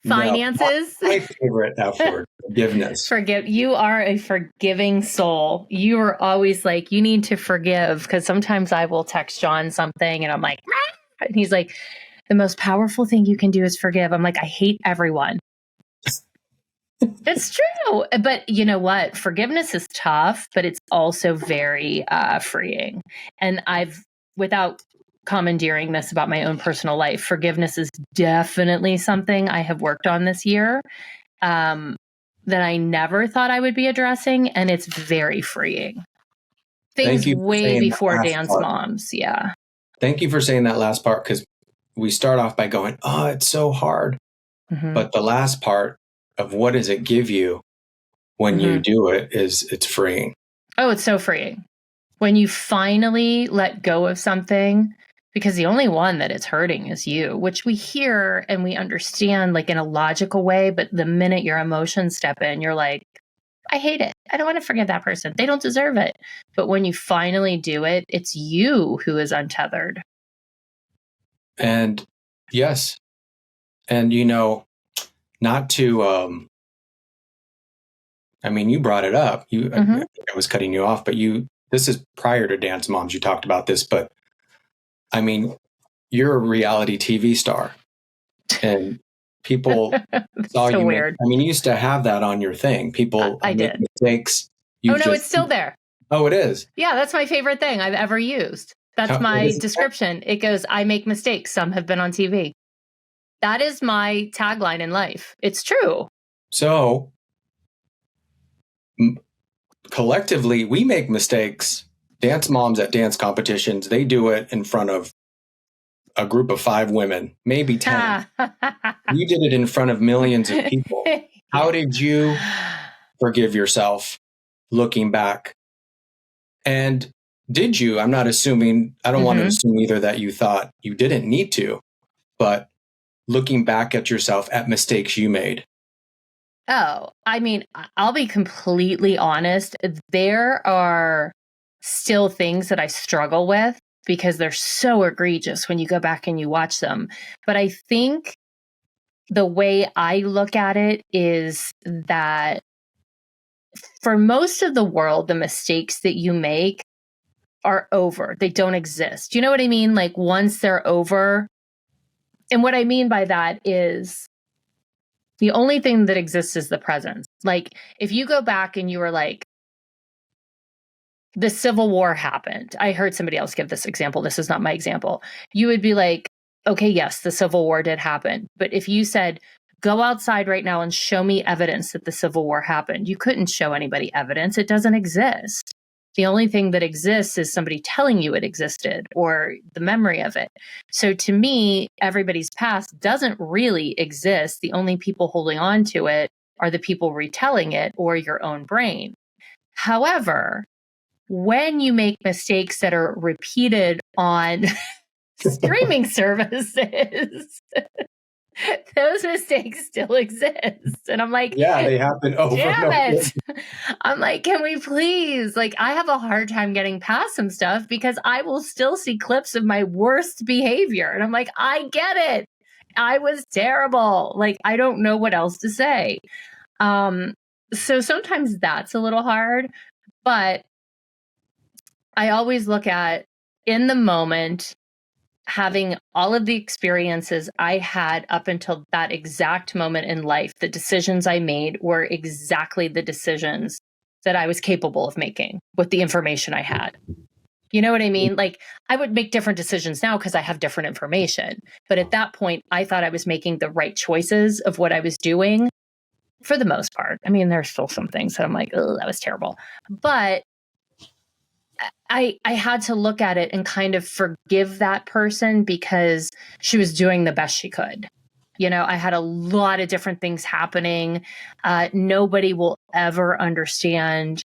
Speaker 2: Finances.
Speaker 1: No, my favorite F word, forgiveness.
Speaker 2: You are a forgiving soul. You are always like, you need to forgive. Because sometimes I will text John something and I'm like, ah! And he's like, the most powerful thing you can do is forgive. I'm like, I hate everyone. It's true. But you know what? Forgiveness is tough, but it's also very freeing. And without commandeering this about my own personal life, forgiveness is definitely something I have worked on this year that I never thought I would be addressing. And it's very freeing. Things way before dance moms. Yeah.
Speaker 1: Thank you for saying that last part, because we start off by going, oh, it's so hard. Mm-hmm. But the last part of what does it give you when you do it it's freeing.
Speaker 2: Oh, it's so freeing. When you finally let go of something, because the only one that it's hurting is you, which we hear and we understand like in a logical way. But the minute your emotions step in, you're like, I hate it. I don't want to forgive that person. They don't deserve it. But when you finally do it, it's you who is untethered.
Speaker 1: And yes. And, not to, I mean, you brought it up. I was cutting you off, but this is prior to Dance Moms. You talked about this, but I mean, you're a reality TV star and people saw
Speaker 2: so
Speaker 1: you.
Speaker 2: Weird.
Speaker 1: You used to have that on your thing. People
Speaker 2: I
Speaker 1: make
Speaker 2: did
Speaker 1: mistakes.
Speaker 2: It's still there.
Speaker 1: Oh, it is.
Speaker 2: Yeah. That's my favorite thing I've ever used. That's my description. It goes, I make mistakes. Some have been on TV. That is my tagline in life. It's true.
Speaker 1: So collectively, we make mistakes. Dance moms at dance competitions, they do it in front of a group of 5 women, maybe 10. You did it in front of millions of people. How did you forgive yourself looking back? And did you? I'm not assuming, I don't want to assume either that you thought you didn't need to, but looking back at yourself at mistakes you made.
Speaker 2: Oh, I mean, I'll be completely honest. There are still things that I struggle with because they're so egregious when you go back and you watch them. But I think the way I look at it is that for most of the world, the mistakes that you make are over. They don't exist. You know what I mean? Like once they're over. And what I mean by that is the only thing that exists is the present. Like if you go back and you were like, the Civil War happened. I heard somebody else give this example. This is not my example. You would be like, okay, yes, the Civil War did happen. But if you said, go outside right now and show me evidence that the Civil War happened, you couldn't show anybody evidence. It doesn't exist. The only thing that exists is somebody telling you it existed or the memory of it. So to me, everybody's past doesn't really exist. The only people holding on to it are the people retelling it or your own brain. However, when you make mistakes that are repeated on streaming services, those mistakes still exist. And I'm like,
Speaker 1: yeah, they happen over.
Speaker 2: Damn it. I'm like, can we please? Like, I have a hard time getting past some stuff because I will still see clips of my worst behavior. And I'm like, I get it. I was terrible. Like, I don't know what else to say. So sometimes that's a little hard, but I always look at in the moment, having all of the experiences I had up until that exact moment in life, the decisions I made were exactly the decisions that I was capable of making with the information I had. You know what I mean? Like, I would make different decisions now because I have different information. But at that point, I thought I was making the right choices of what I was doing for the most part. I mean, there's still some things that I'm like, oh, that was terrible. But I had to look at it and kind of forgive that person because she was doing the best she could. You know, I had a lot of different things happening. Nobody will ever understand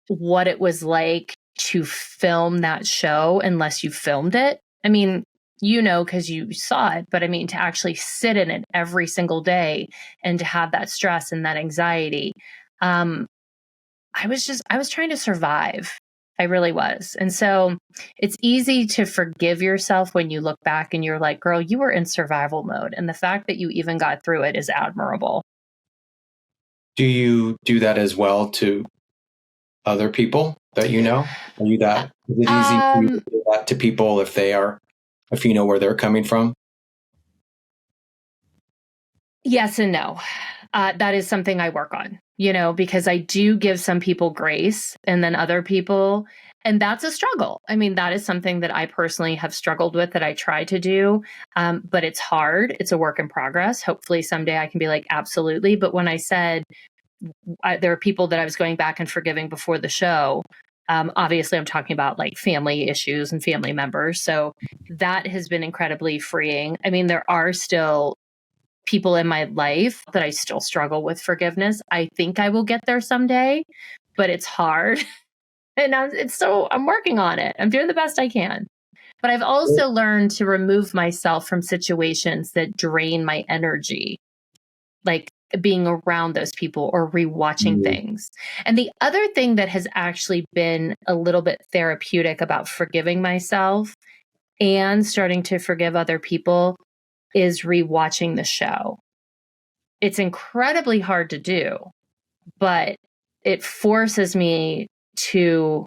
Speaker 2: what it was like to film that show unless you filmed it. I mean, you know, because you saw it, but I mean, to actually sit in it every single day and to have that stress and that anxiety. I was trying to survive. I really was. And so it's easy to forgive yourself when you look back and you're like, girl, you were in survival mode. And the fact that you even got through it is admirable.
Speaker 1: Do you do that as well to other people that you know? Are you that? Is it easy for you to do that to people if you know where they're coming from?
Speaker 2: Yes and no. That is something I work on, you know, because I do give some people grace and then other people, and that's a struggle. I mean, that is something that I personally have struggled with that I try to do, but it's hard. It's a work in progress. Hopefully someday I can be like, absolutely. But when I said there are people that I was going back and forgiving before the show, obviously I'm talking about like family issues and family members. So that has been incredibly freeing. I mean, there are still people in my life that I still struggle with forgiveness. I think I will get there someday, but it's hard. And I'm working on it. I'm doing the best I can. But I've also learned to remove myself from situations that drain my energy, like being around those people or rewatching things. And the other thing that has actually been a little bit therapeutic about forgiving myself and starting to forgive other people is rewatching the show. It's incredibly hard to do, but it forces me to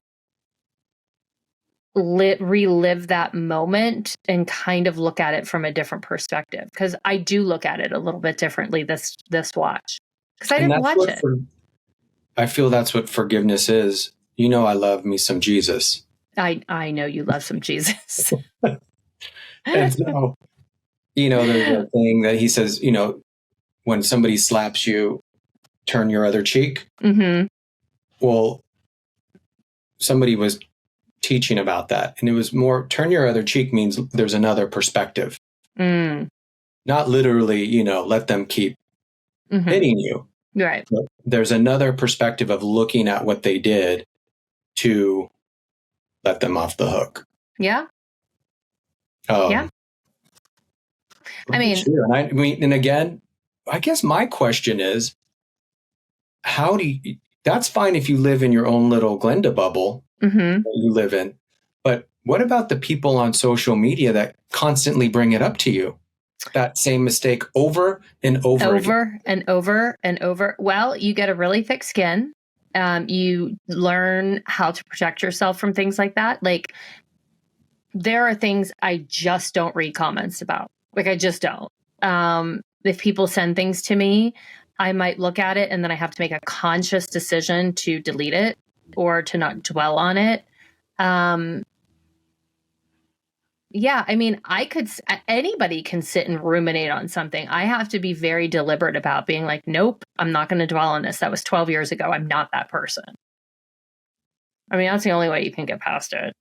Speaker 2: relive that moment and kind of look at it from a different perspective, because I do look at it a little bit differently this watch, because I didn't watch it.
Speaker 1: I feel that's what forgiveness is. You know, I love me some Jesus.
Speaker 2: I know you love some Jesus.
Speaker 1: And so, you know, there's a thing that he says, you know, when somebody slaps you, turn your other cheek. Mm-hmm. Well, somebody was teaching about that, and it was more turn your other cheek means there's another perspective. Not literally, you know, let them keep hitting you.
Speaker 2: Right.
Speaker 1: But there's another perspective of looking at what they did to let them off the hook.
Speaker 2: Yeah. Yeah. I mean,
Speaker 1: sure. And again, I guess my question is, how do you, that's fine if you live in your own little Glenda bubble that you live in. But what about the people on social media that constantly bring it up to you? That same mistake over and over again.
Speaker 2: And over and over. Well, you get a really thick skin. You learn how to protect yourself from things like that. Like, there are things I just don't read comments about. Like, I just don't. If people send things to me, I might look at it and then I have to make a conscious decision to delete it or to not dwell on it. Yeah, I mean, anybody can sit and ruminate on something. I have to be very deliberate about being like, nope, I'm not going to dwell on this. That was 12 years ago. I'm not that person. I mean, that's the only way you can get past it.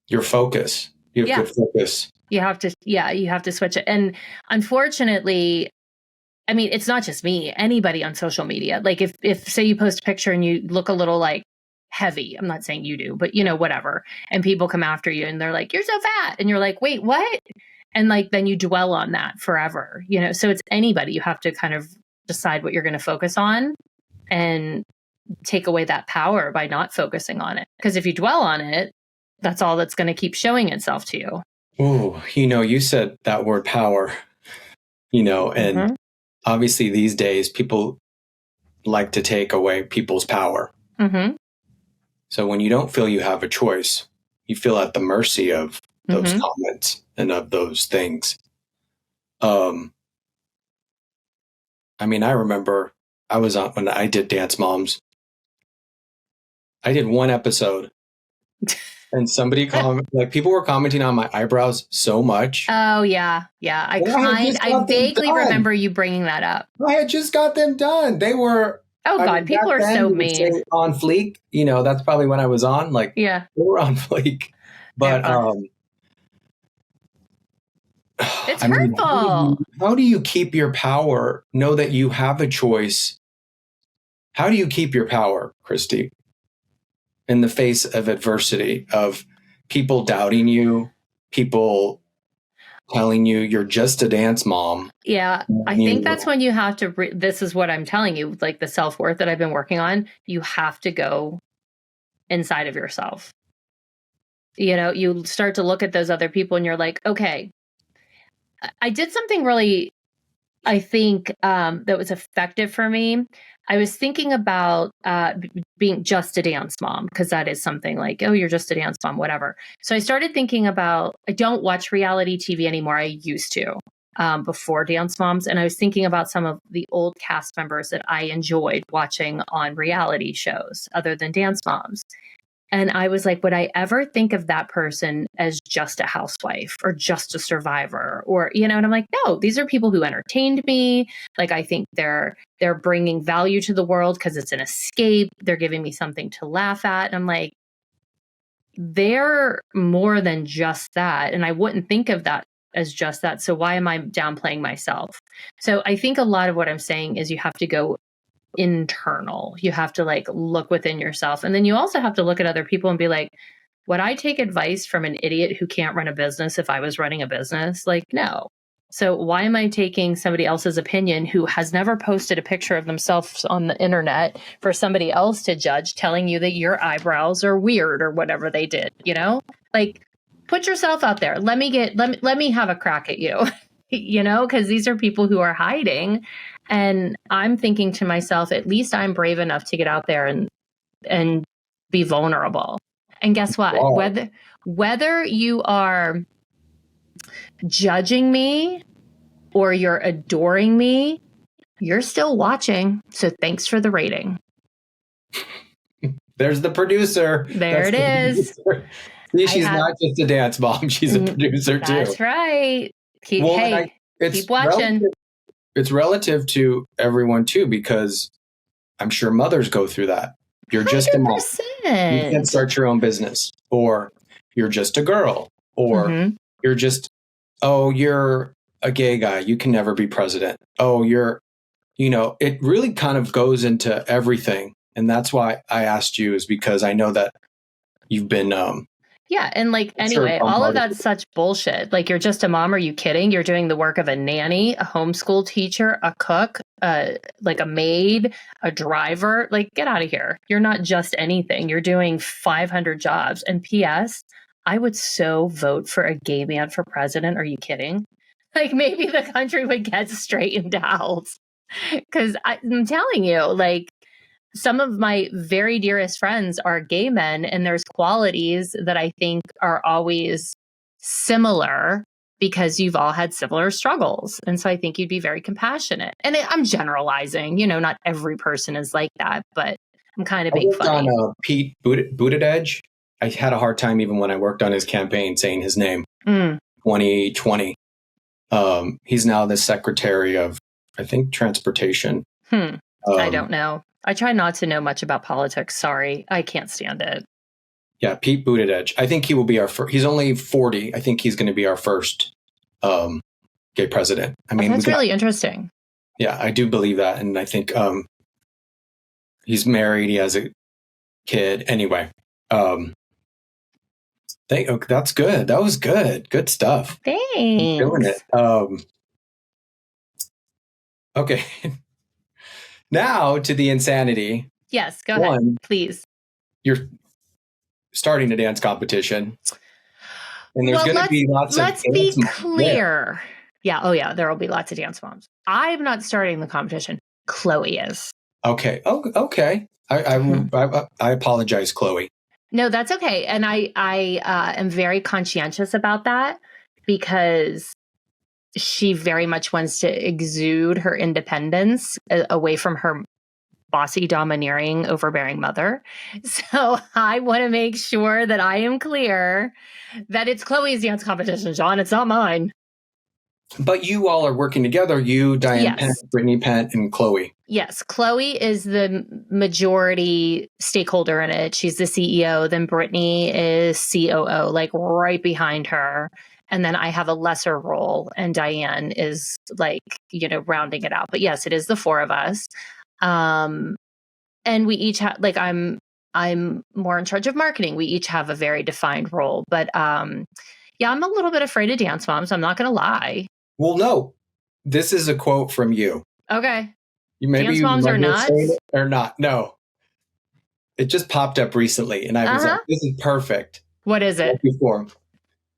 Speaker 1: Your focus. You have to focus.
Speaker 2: You have to switch it. And unfortunately, I mean, it's not just me, anybody on social media. Like if say you post a picture and you look a little like heavy, I'm not saying you do, but you know, whatever. And people come after you and they're like, you're so fat. And you're like, wait, what? And like, then you dwell on that forever, you know? So it's anybody. You have to kind of decide what you're going to focus on and take away that power by not focusing on it. Because if you dwell on it, that's all that's going to keep showing itself to you.
Speaker 1: Oh, you know, you said that word power, you know, and obviously these days people like to take away people's power. So when you don't feel you have a choice, you feel at the mercy of those comments. and of those things. I mean, I remember I was on when I did Dance Moms. I did one episode and somebody people were commenting on my eyebrows so much.
Speaker 2: Oh yeah. Yeah. I vaguely remember you bringing that up.
Speaker 1: I had just got them done. They were,
Speaker 2: oh God, people are so mean.
Speaker 1: On fleek. You know, that's probably when I was on, like,
Speaker 2: yeah,
Speaker 1: they were on fleek, but,
Speaker 2: it's hurtful.
Speaker 1: How do you keep your power? Know that you have a choice. How do you keep your power, Christi, in the face of adversity, of people doubting you, people telling you you're just a dance mom?
Speaker 2: Yeah, I think that's when you have to, this is what I'm telling you, like the self-worth that I've been working on, you have to go inside of yourself. You know, you start to look at those other people and you're like, okay, I did something really, I think, that was effective for me. I was thinking about being just a dance mom, because that is something like, oh, you're just a dance mom, whatever. So I started thinking about, I don't watch reality TV anymore. I used to before Dance Moms. And I was thinking about some of the old cast members that I enjoyed watching on reality shows other than Dance Moms. And I was like, would I ever think of that person as just a housewife or just a survivor? Or, you know, and I'm like, no, these are people who entertained me. Like, I think they're bringing value to the world because it's an escape. They're giving me something to laugh at. And I'm like, they're more than just that. And I wouldn't think of that as just that. So why am I downplaying myself? So I think a lot of what I'm saying is you have to go internal. You have to like look within yourself. And then you also have to look at other people and be like, would I take advice from an idiot who can't run a business if I was running a business? Like, no. So why am I taking somebody else's opinion who has never posted a picture of themselves on the internet for somebody else to judge, telling you that your eyebrows are weird or whatever they did, you know? Like, put yourself out there. Let me have a crack at you. You know, because these are people who are hiding. And I'm thinking to myself, at least I'm brave enough to get out there and be vulnerable. And guess what? Wow. Whether you are judging me or you're adoring me, you're still watching. So thanks for the rating.
Speaker 1: There's the producer.
Speaker 2: There it is.
Speaker 1: See, she's not just a dance mom. She's a producer too.
Speaker 2: That's right. Keep watching.
Speaker 1: It's relative to everyone too, because I'm sure mothers go through that. You're just 100%. A mom. You can start your own business, or you're just a girl, or you're just, you're a gay guy. You can never be president. It really kind of goes into everything. And that's why I asked you, is because I know that you've been,
Speaker 2: yeah. And like, anyway, all of that's such bullshit. Like, you're just a mom. Are you kidding? You're doing the work of a nanny, a homeschool teacher, a cook, like a maid, a driver. Like, get out of here. You're not just anything. You're doing 500 jobs. And P.S., I would so vote for a gay man for president. Are you kidding? Like, maybe the country would get straightened out. Because I'm telling you, like, some of my very dearest friends are gay men, and there's qualities that I think are always similar because you've all had similar struggles. And so I think you'd be very compassionate. And I'm generalizing, not every person is like that, but I'm kind of being funny.
Speaker 1: On Pete Buttigieg. I had a hard time even when I worked on his campaign saying his name. 2020. He's now the secretary of, I think, transportation.
Speaker 2: I don't know. I try not to know much about politics. Sorry. I can't stand it.
Speaker 1: Yeah, Pete Buttigieg. I think he will be our first. He's only 40. I think he's going to be our first gay president. I mean,
Speaker 2: that's really interesting.
Speaker 1: Yeah, I do believe that. And I think he's married. He has a kid. Anyway, that's good. That was good. Good stuff.
Speaker 2: Thanks.
Speaker 1: Doing it. Okay. Now to the insanity.
Speaker 2: Yes, go ahead, please.
Speaker 1: You're starting a dance competition. And there's going to be lots of dance moms. Let's be clear.
Speaker 2: Yeah. Oh, yeah. There will be lots of dance moms. I'm not starting the competition. Chloe is.
Speaker 1: Okay. Oh, okay. I apologize, Chloe.
Speaker 2: No, that's okay. And I am very conscientious about that, because she very much wants to exude her independence away from her bossy, domineering, overbearing mother. So I want to make sure that I am clear that it's Chloe's dance competition, John. It's not mine.
Speaker 1: But you all are working together. You, Diane
Speaker 2: Yes.
Speaker 1: Pent, Brittany Pent, and Chloe.
Speaker 2: Yes. Chloe is the majority stakeholder in it. She's the CEO. Then Brittany is COO, like right behind her. And then I have a lesser role, and Diane is like, rounding it out. But yes, it is the four of us. And we each have, like, I'm more in charge of marketing. We each have a very defined role. But yeah, I'm a little bit afraid of dance moms. I'm not going to lie.
Speaker 1: Well, no, this is a quote from you.
Speaker 2: Okay.
Speaker 1: Dance
Speaker 2: moms are nuts?
Speaker 1: Or not. No. It just popped up recently, and I was like, this is perfect.
Speaker 2: What is it?
Speaker 1: Before.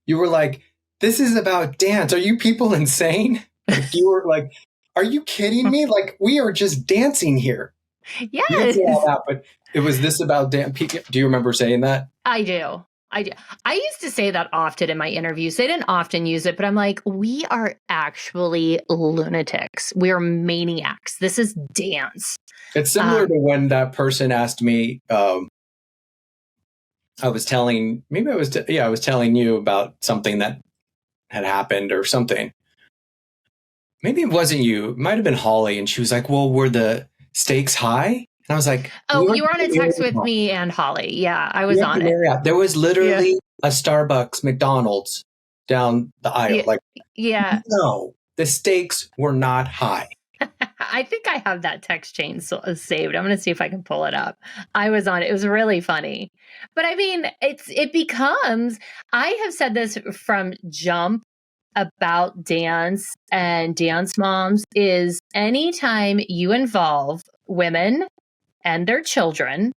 Speaker 1: You were like, this is about dance. Are you people insane? Like, you were like, are you kidding me? Like, we are just dancing here.
Speaker 2: Yes.
Speaker 1: You didn't say all that, but it was this about dance. Do you remember saying that?
Speaker 2: I do. I used to say that often in my interviews. They didn't often use it, but I'm like, we are actually lunatics. We are maniacs. This is dance.
Speaker 1: It's similar to when that person asked me, I was telling you about something that had happened or something. Maybe it wasn't you. It might have been Holly. And she was like, well, were the stakes high? And I was like,
Speaker 2: oh, you were on a text with me and Holly. Yeah, I was on it.
Speaker 1: There was literally a Starbucks, McDonald's down the aisle. No, the stakes were not high.
Speaker 2: I think I have that text chain saved. I'm going to see if I can pull it up. I was on it. It was really funny. But I mean, it becomes, I have said this from jump about dance and dance moms, is anytime you involve women and their children,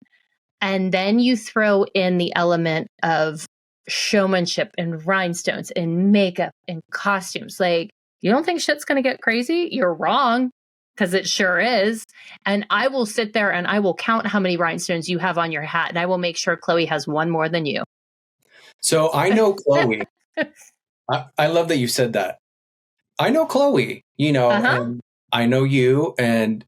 Speaker 2: and then you throw in the element of showmanship and rhinestones and makeup and costumes, like, you don't think shit's going to get crazy? You're wrong, because it sure is. And I will sit there and I will count how many rhinestones you have on your hat, and I will make sure Chloe has one more than you.
Speaker 1: So I know Chloe. I love that you said that. I know Chloe, and I know you, and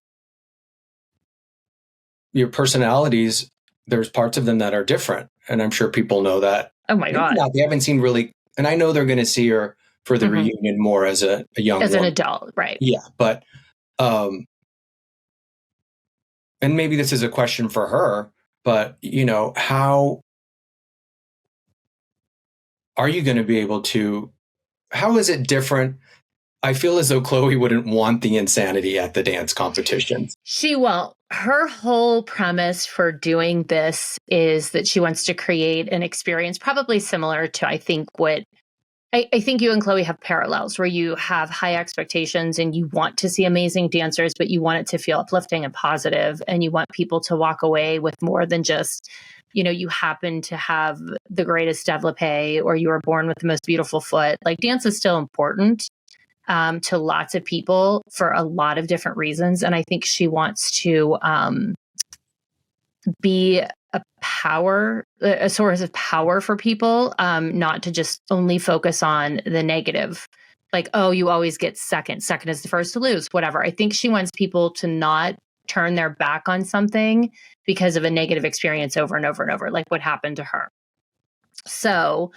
Speaker 1: your personalities, there's parts of them that are different. And I'm sure people know that.
Speaker 2: Oh my God.
Speaker 1: They haven't seen really, and I know they're going to see her for the reunion more as a young
Speaker 2: as
Speaker 1: woman.
Speaker 2: an adult, right?
Speaker 1: Yeah. But, and maybe this is a question for her, but how are you going to be able to, how is it different? I feel as though Chloe wouldn't want the insanity at the dance competitions. She
Speaker 2: won't. Her whole premise for doing this is that she wants to create an experience probably similar to, I think you and Chloe have parallels, where you have high expectations and you want to see amazing dancers, but you want it to feel uplifting and positive, and you want people to walk away with more than just, you happen to have the greatest développé or you were born with the most beautiful foot. Like, dance is still important to lots of people for a lot of different reasons. And I think she wants to be a source of power for people, not to just only focus on the negative. Like, oh, you always get second. Second is the first to lose, whatever. I think she wants people to not turn their back on something because of a negative experience over and over and over, like what happened to her. So,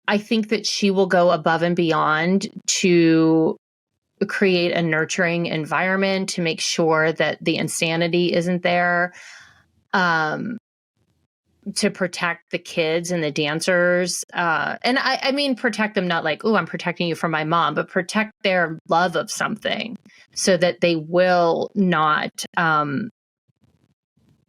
Speaker 2: I think that she will go above and beyond to create a nurturing environment, to make sure that the insanity isn't there, to protect the kids and the dancers. And I mean, protect them, not like, oh, I'm protecting you from my mom, but protect their love of something so that they will not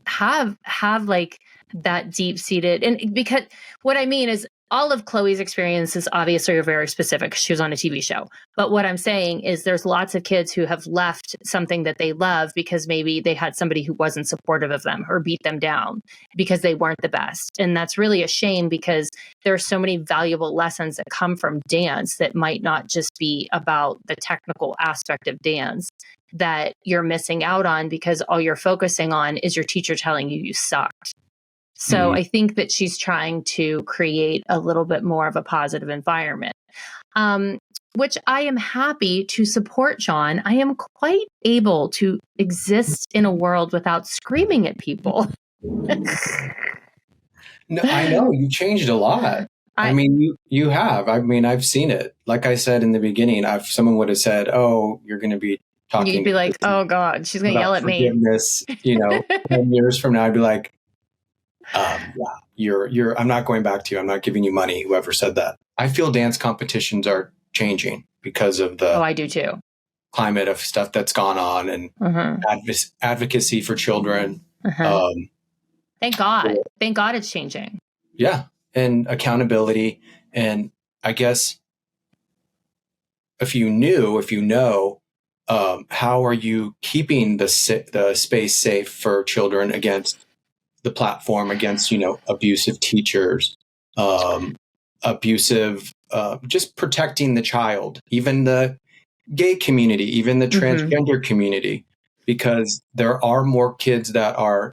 Speaker 2: have like that deep-seated. And because what I mean is, all of Chloe's experiences obviously are very specific. She was on a TV show. But what I'm saying is there's lots of kids who have left something that they love because maybe they had somebody who wasn't supportive of them or beat them down because they weren't the best. And that's really a shame, because there are so many valuable lessons that come from dance that might not just be about the technical aspect of dance that you're missing out on because all you're focusing on is your teacher telling you sucked. So I think that she's trying to create a little bit more of a positive environment, which I am happy to support, John. I am quite able to exist in a world without screaming at people.
Speaker 1: No, I know you changed a lot. I mean, you have. I mean, I've seen it. Like I said in the beginning, someone would have said, "Oh, you're going to be talking."
Speaker 2: You'd be like, "Oh God, she's going to yell at me."
Speaker 1: Forgiveness, 10 years from now, I'd be like, "Yeah, you're. I'm not going back to you. I'm not giving you money." Whoever said that. I feel dance competitions are changing because of the.
Speaker 2: Oh, I do too.
Speaker 1: Climate of stuff that's gone on and advocacy for children.
Speaker 2: Thank God. Thank God it's changing.
Speaker 1: Yeah. And accountability. And I guess if you know, how are you keeping the space safe for children against the platform, against, abusive teachers, just protecting the child, even the gay community, even the transgender community, because there are more kids that are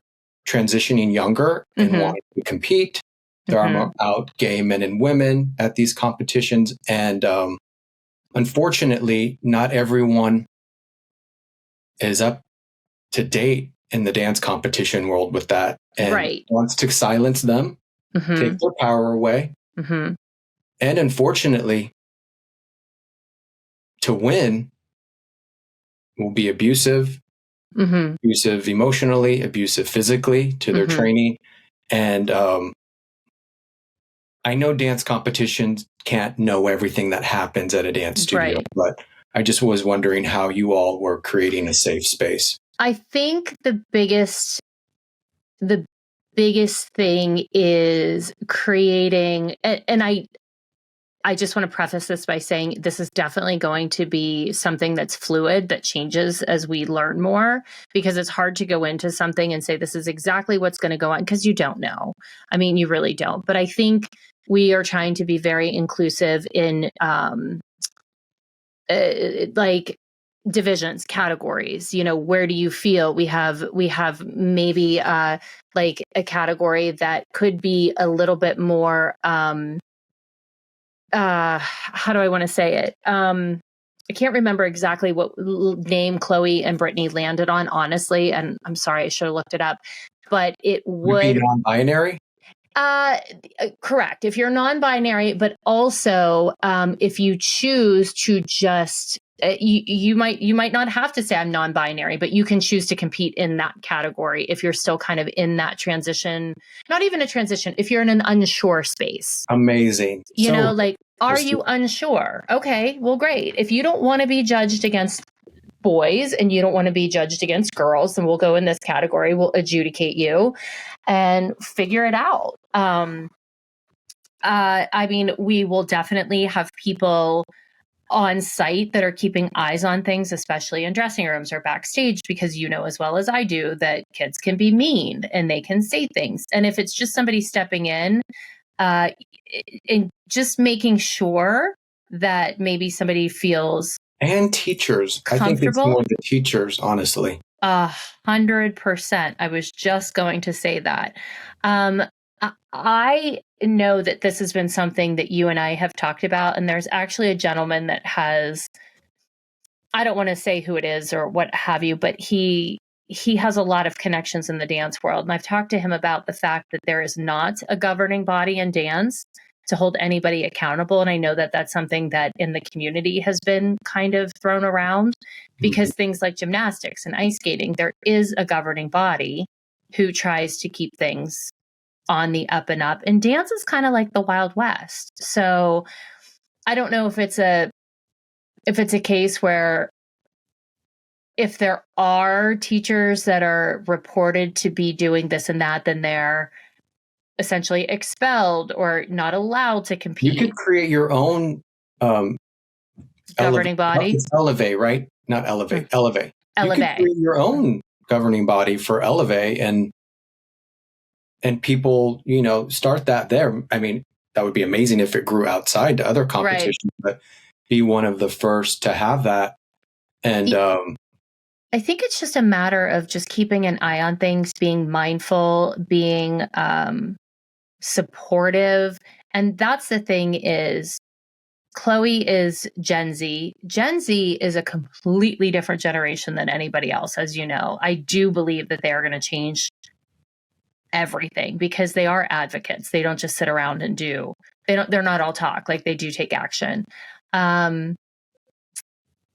Speaker 1: transitioning younger and wanting to compete. There are more out gay men and women at these competitions. And unfortunately, not everyone is up to date in the dance competition world with that and wants to silence them, take their power away. And unfortunately, to win will be abusive emotionally, abusive physically to their training. And I know dance competitions can't know everything that happens at a dance studio, but I just was wondering how you all were creating a safe space.
Speaker 2: I think the biggest thing is creating, and I just want to preface this by saying this is definitely going to be something that's fluid, that changes as we learn more, because it's hard to go into something and say this is exactly what's going to go on, because you don't know. I mean, you really don't. But I think we are trying to be very inclusive in like divisions, categories. Where do you feel we have maybe like a category that could be a little bit more how do I want to say it? I can't remember exactly what name Chloe and Brittany landed on, honestly. And I'm sorry, I should have looked it up, but it would
Speaker 1: be non-binary.
Speaker 2: Correct. If you're non-binary, but also if you choose to just you might not have to say I'm non-binary, but you can choose to compete in that category if you're still kind of in that transition, not even a transition, if you're in an unsure space.
Speaker 1: Amazing.
Speaker 2: Are you unsure? Okay, well, great. If you don't want to be judged against boys and you don't want to be judged against girls, then we'll go in this category. We'll adjudicate you and figure it out. I mean, we will definitely have people on site that are keeping eyes on things, especially in dressing rooms or backstage, because as well as I do that kids can be mean and they can say things. And if it's just somebody stepping in and just making sure that maybe somebody feels
Speaker 1: and teachers. I think it's more the teachers, honestly.
Speaker 2: 100%. I was just going to say that. I know that this has been something that you and I have talked about, and there's actually a gentleman that has, I don't want to say who it is or what have you, but he has a lot of connections in the dance world. And I've talked to him about the fact that there is not a governing body in dance to hold anybody accountable. And I know that that's something that in the community has been kind of thrown around, because things like gymnastics and ice skating, there is a governing body who tries to keep things on the up and up. And dance is kind of like the Wild West. So I don't know if it's a case where if there are teachers that are reported to be doing this and that, then they're essentially expelled or not allowed to compete.
Speaker 1: You could create your own
Speaker 2: governing body.
Speaker 1: It's Elevate, right? Not Elevate. Elevate. You could create your own governing body for Elevate and people, start that there. I mean, that would be amazing if it grew outside to other competitions, but be one of the first to have that. And
Speaker 2: I think it's just a matter of just keeping an eye on things, being mindful, being supportive. And that's the thing is, Chloe is Gen Z. Gen Z is a completely different generation than anybody else, as you know. I do believe that they are going to change everything because they are advocates. They don't just sit around and they're not all talk, like they do take action.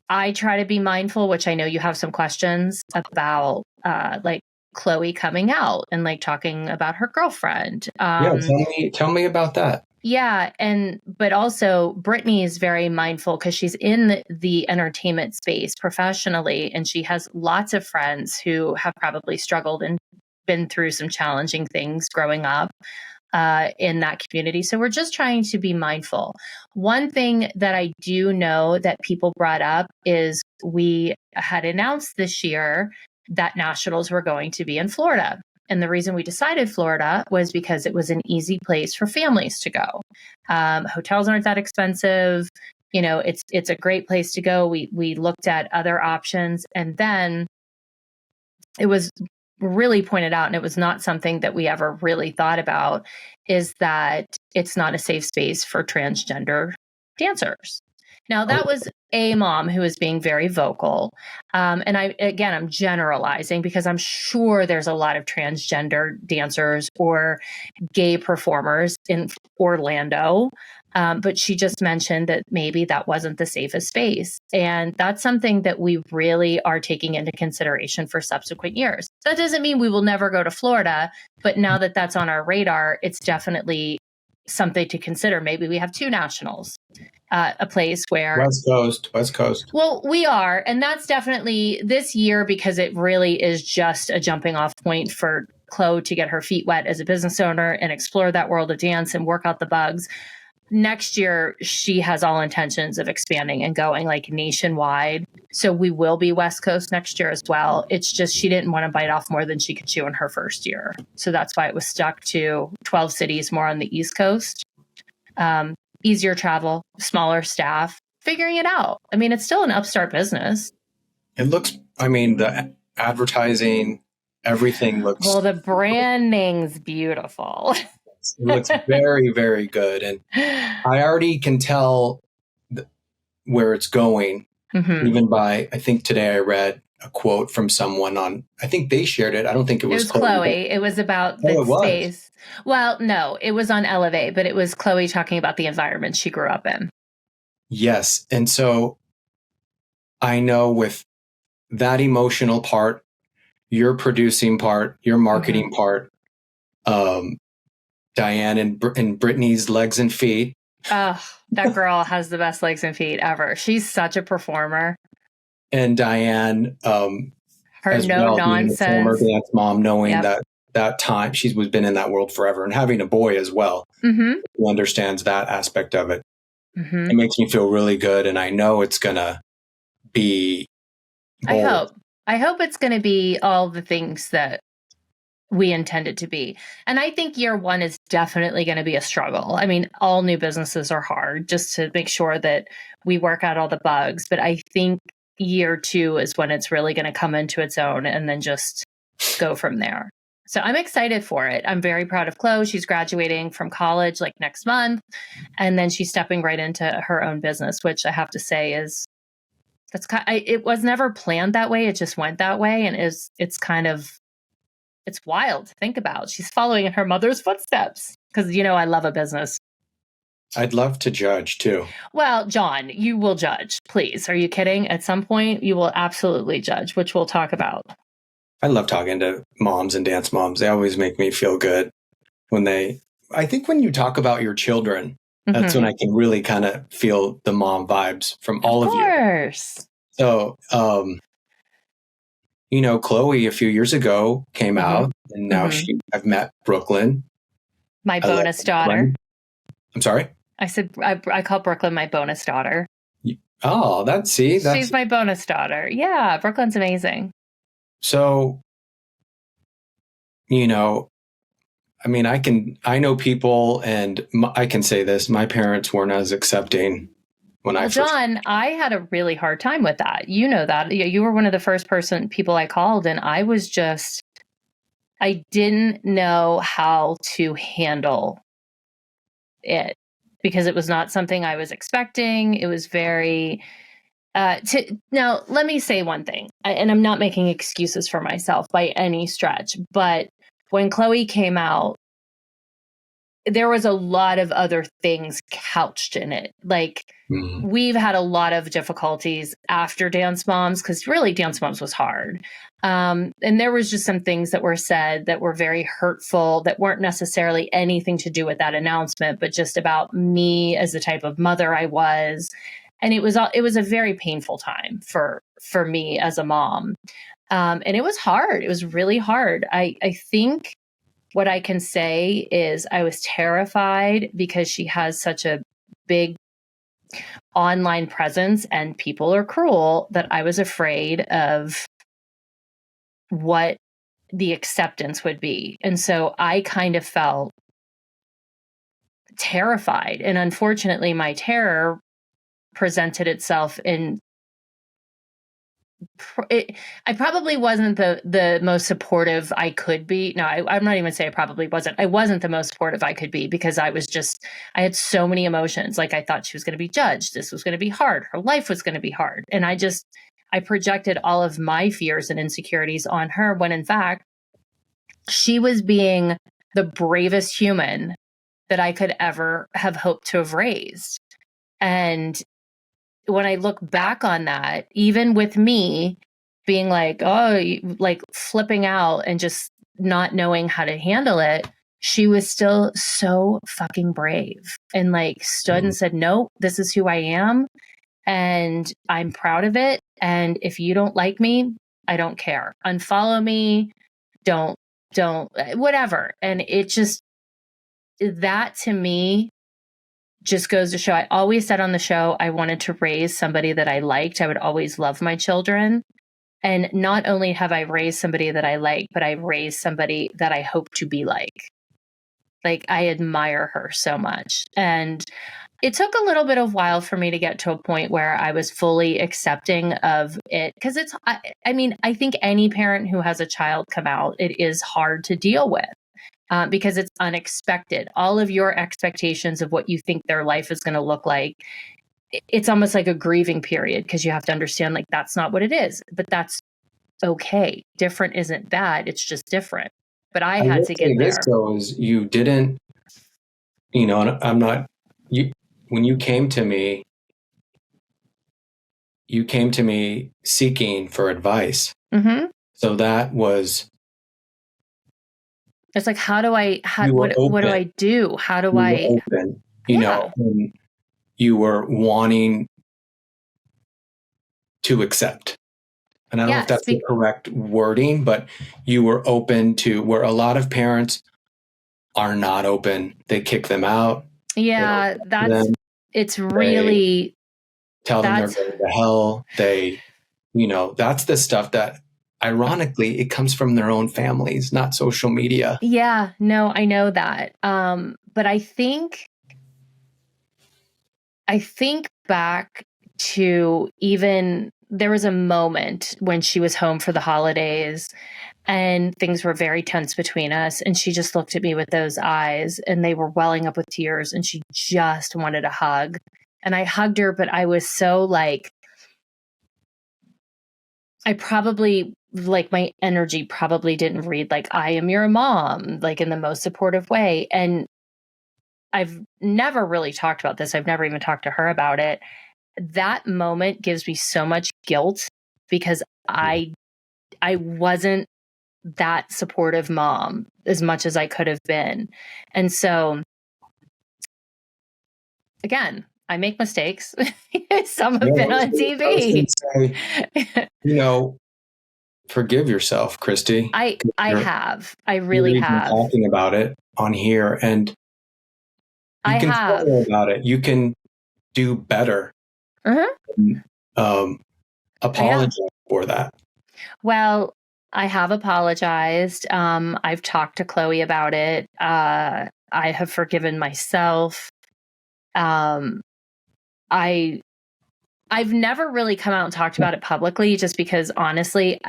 Speaker 2: I try to be mindful, which I know you have some questions about, like Chloe coming out and like talking about her girlfriend.
Speaker 1: Yeah, tell me about that.
Speaker 2: Yeah, but also Brittany is very mindful because she's in the entertainment space professionally, and she has lots of friends who have probably struggled and been through some challenging things growing up in that community. So we're just trying to be mindful. One thing that I do know that people brought up is we had announced this year that nationals were going to be in Florida. And the reason we decided Florida was because it was an easy place for families to go. Hotels aren't that expensive. You know, it's a great place to go. We looked at other options, and then it was really pointed out, and it was not something that we ever really thought about, is that it's not a safe space for transgender dancers. Now, that was a mom who was being very vocal. And I'm generalizing because I'm sure there's a lot of transgender dancers or gay performers in Orlando. But she just mentioned that maybe that wasn't the safest space. And that's something that we really are taking into consideration for subsequent years. That doesn't mean we will never go to Florida, but now that that's on our radar, it's definitely something to consider. Maybe we have two nationals, a place where
Speaker 1: West Coast.
Speaker 2: Well, we are. And that's definitely this year because it really is just a jumping off point for Chloe to get her feet wet as a business owner and explore that world of dance and work out the bugs. Next year, she has all intentions of expanding and going like nationwide. So we will be West Coast next year as well. It's just she didn't want to bite off more than she could chew in her first year. So that's why it was stuck to 12 cities more on the East Coast. Easier travel, smaller staff, figuring it out. I mean, it's still an upstart business.
Speaker 1: It looks, the advertising, everything looks...
Speaker 2: Well, the branding's beautiful.
Speaker 1: It looks very, very good. And I already can tell where it's going, even by, I think today I read a quote from someone on, I think they shared it. I don't think it was
Speaker 2: Chloe. It was about the space. Well, no, it was on Elevate, but it was Chloe talking about the environment she grew up in.
Speaker 1: Yes. And so I know with that emotional part, your producing part, your marketing part, Diane and Brittany's legs and feet.
Speaker 2: Oh, that girl has the best legs and feet ever. She's such a performer.
Speaker 1: And Diane,
Speaker 2: her no nonsense
Speaker 1: former dance mom, knowing that time she's been in that world forever, and having a boy as well, who understands that aspect of it. It makes me feel really good, and I know it's gonna be bold.
Speaker 2: I hope it's gonna be all the things that we intend it to be. And I think year one is definitely going to be a struggle. I mean, all new businesses are hard just to make sure that we work out all the bugs. But I think year two is when it's really going to come into its own and then just go from there. So I'm excited for it. I'm very proud of Chloe. She's graduating from college like next month. And then she's stepping right into her own business, which I have to say it was never planned that way. It just went that way. And it's wild to think about. She's following in her mother's footsteps because, I love a business.
Speaker 1: I'd love to judge too.
Speaker 2: Well, John, you will judge. Please. Are you kidding? At some point, you will absolutely judge, which we'll talk about.
Speaker 1: I love talking to moms and dance moms. They always make me feel good I think when you talk about your children, that's when I can really kind of feel the mom vibes from all of you. Of course. So, Chloe a few years ago came out, and now I've met Brooklyn.
Speaker 2: My bonus daughter.
Speaker 1: I'm sorry?
Speaker 2: I said, I call Brooklyn my bonus daughter.
Speaker 1: Oh, she's
Speaker 2: my bonus daughter. Yeah, Brooklyn's amazing.
Speaker 1: So, I know people, and I can say this, my parents weren't as accepting when I first.
Speaker 2: John, I had a really hard time with that. You know that. You were one of the first people I called, and I didn't know how to handle it because it was not something I was expecting. It was very now let me say one thing, and I'm not making excuses for myself by any stretch, but when Chloe came out, there was a lot of other things couched in it. Like, we've had a lot of difficulties after Dance Moms, because really Dance Moms was hard. And there was just some things that were said that were very hurtful, that weren't necessarily anything to do with that announcement, but just about me as the type of mother I was. And it was a very painful time for me as a mom. And it was hard. It was really hard. I think what I can say is I was terrified because she has such a big online presence and people are cruel, that I was afraid of what the acceptance would be. And so I kind of felt terrified. And unfortunately, my terror presented itself in I probably wasn't the most supportive I could be. No, I'm not even saying I probably wasn't. I wasn't the most supportive I could be because I had so many emotions. Like, I thought she was going to be judged. This was going to be hard. Her life was going to be hard. And I projected all of my fears and insecurities on her when in fact, she was being the bravest human that I could ever have hoped to have raised. And when I look back on that, even with me being like, like flipping out and just not knowing how to handle it, she was still so fucking brave and like stood and said, no, this is who I am. And I'm proud of it. And if you don't like me, I don't care. Unfollow me. Don't, whatever. And it just, that to me just goes to show, I always said on the show, I wanted to raise somebody that I liked. I would always love my children. And not only have I raised somebody that I like, but I've raised somebody that I hope to be like. Like, I admire her so much. And it took a little bit of while for me to get to a point where I was fully accepting of it. Because I mean, I think any parent who has a child come out, it is hard to deal with. Because it's unexpected. All of your expectations of what you think their life is going to look like, it's almost like a grieving period because you have to understand, like, that's not what it is. But that's okay. Different isn't bad. It's just different. But I had to get there.
Speaker 1: This though is you didn't, and I'm not, when you came to me seeking for advice.
Speaker 2: Mm-hmm.
Speaker 1: So that was,
Speaker 2: it's like, what do I do? How do I
Speaker 1: open, and you were wanting to accept. And I don't know if that's the correct wording, but you were open to, where a lot of parents are not open. They kick them out.
Speaker 2: Yeah, it's really,
Speaker 1: tell them they're going to hell. That's the stuff that, ironically, it comes from their own families, not social media.
Speaker 2: Yeah, no, I know that. But I think back to, even there was a moment when she was home for the holidays and things were very tense between us. And she just looked at me with those eyes and they were welling up with tears and she just wanted a hug. And I hugged her, but I was so like, I probably, like, my energy probably didn't read like, I am your mom, like in the most supportive way. And I've never really talked about this. I've never even talked to her about it. That moment gives me so much guilt because I wasn't that supportive mom as much as I could have been. And so, again, I make mistakes. Some have been on TV.
Speaker 1: Forgive yourself, Christi.
Speaker 2: I have. I really have.
Speaker 1: Talking about it on here, and you can talk about it. You can do better. Apologize for that.
Speaker 2: Well, I have apologized. I've talked to Chloe about it. I have forgiven myself. I I've never really come out and talked about it publicly just because honestly,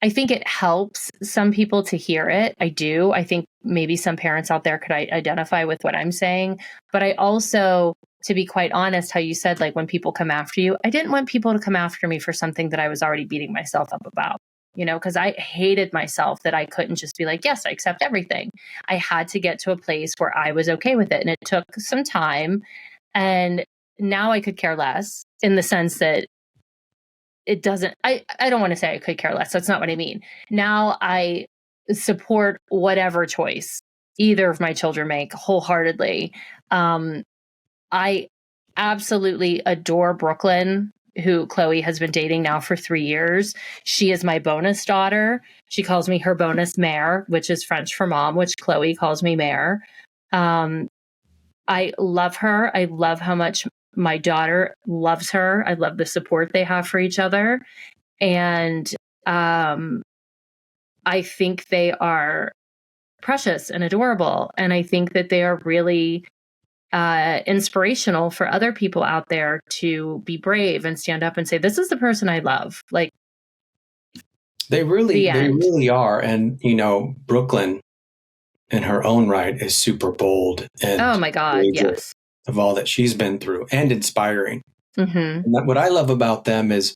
Speaker 2: I think it helps some people to hear it. I do. I think maybe some parents out there could identify with what I'm saying. But I also, to be quite honest, how you said, like, when people come after you, I didn't want people to come after me for something that I was already beating myself up about, because I hated myself that I couldn't just be like, yes, I accept everything. I had to get to a place where I was okay with it. And it took some time. And now I could care less, in the sense that it doesn't, I don't want to say I could care less. That's not what I mean. Now I support whatever choice either of my children make wholeheartedly. I absolutely adore Brooklyn, who Chloe has been dating now for 3 years. She is my bonus daughter. She calls me her bonus mère, which is French for mom, which Chloe calls me mère. I love her. I love how much my daughter loves her. I love the support they have for each other. And I think they are precious and adorable. And I think that they are really inspirational for other people out there to be brave and stand up and say, this is the person I love. Like,
Speaker 1: they really are. And, Brooklyn in her own right is super bold and
Speaker 2: oh my God, yes,
Speaker 1: of all that she's been through, and inspiring.
Speaker 2: Mm-hmm.
Speaker 1: And what I love about them is,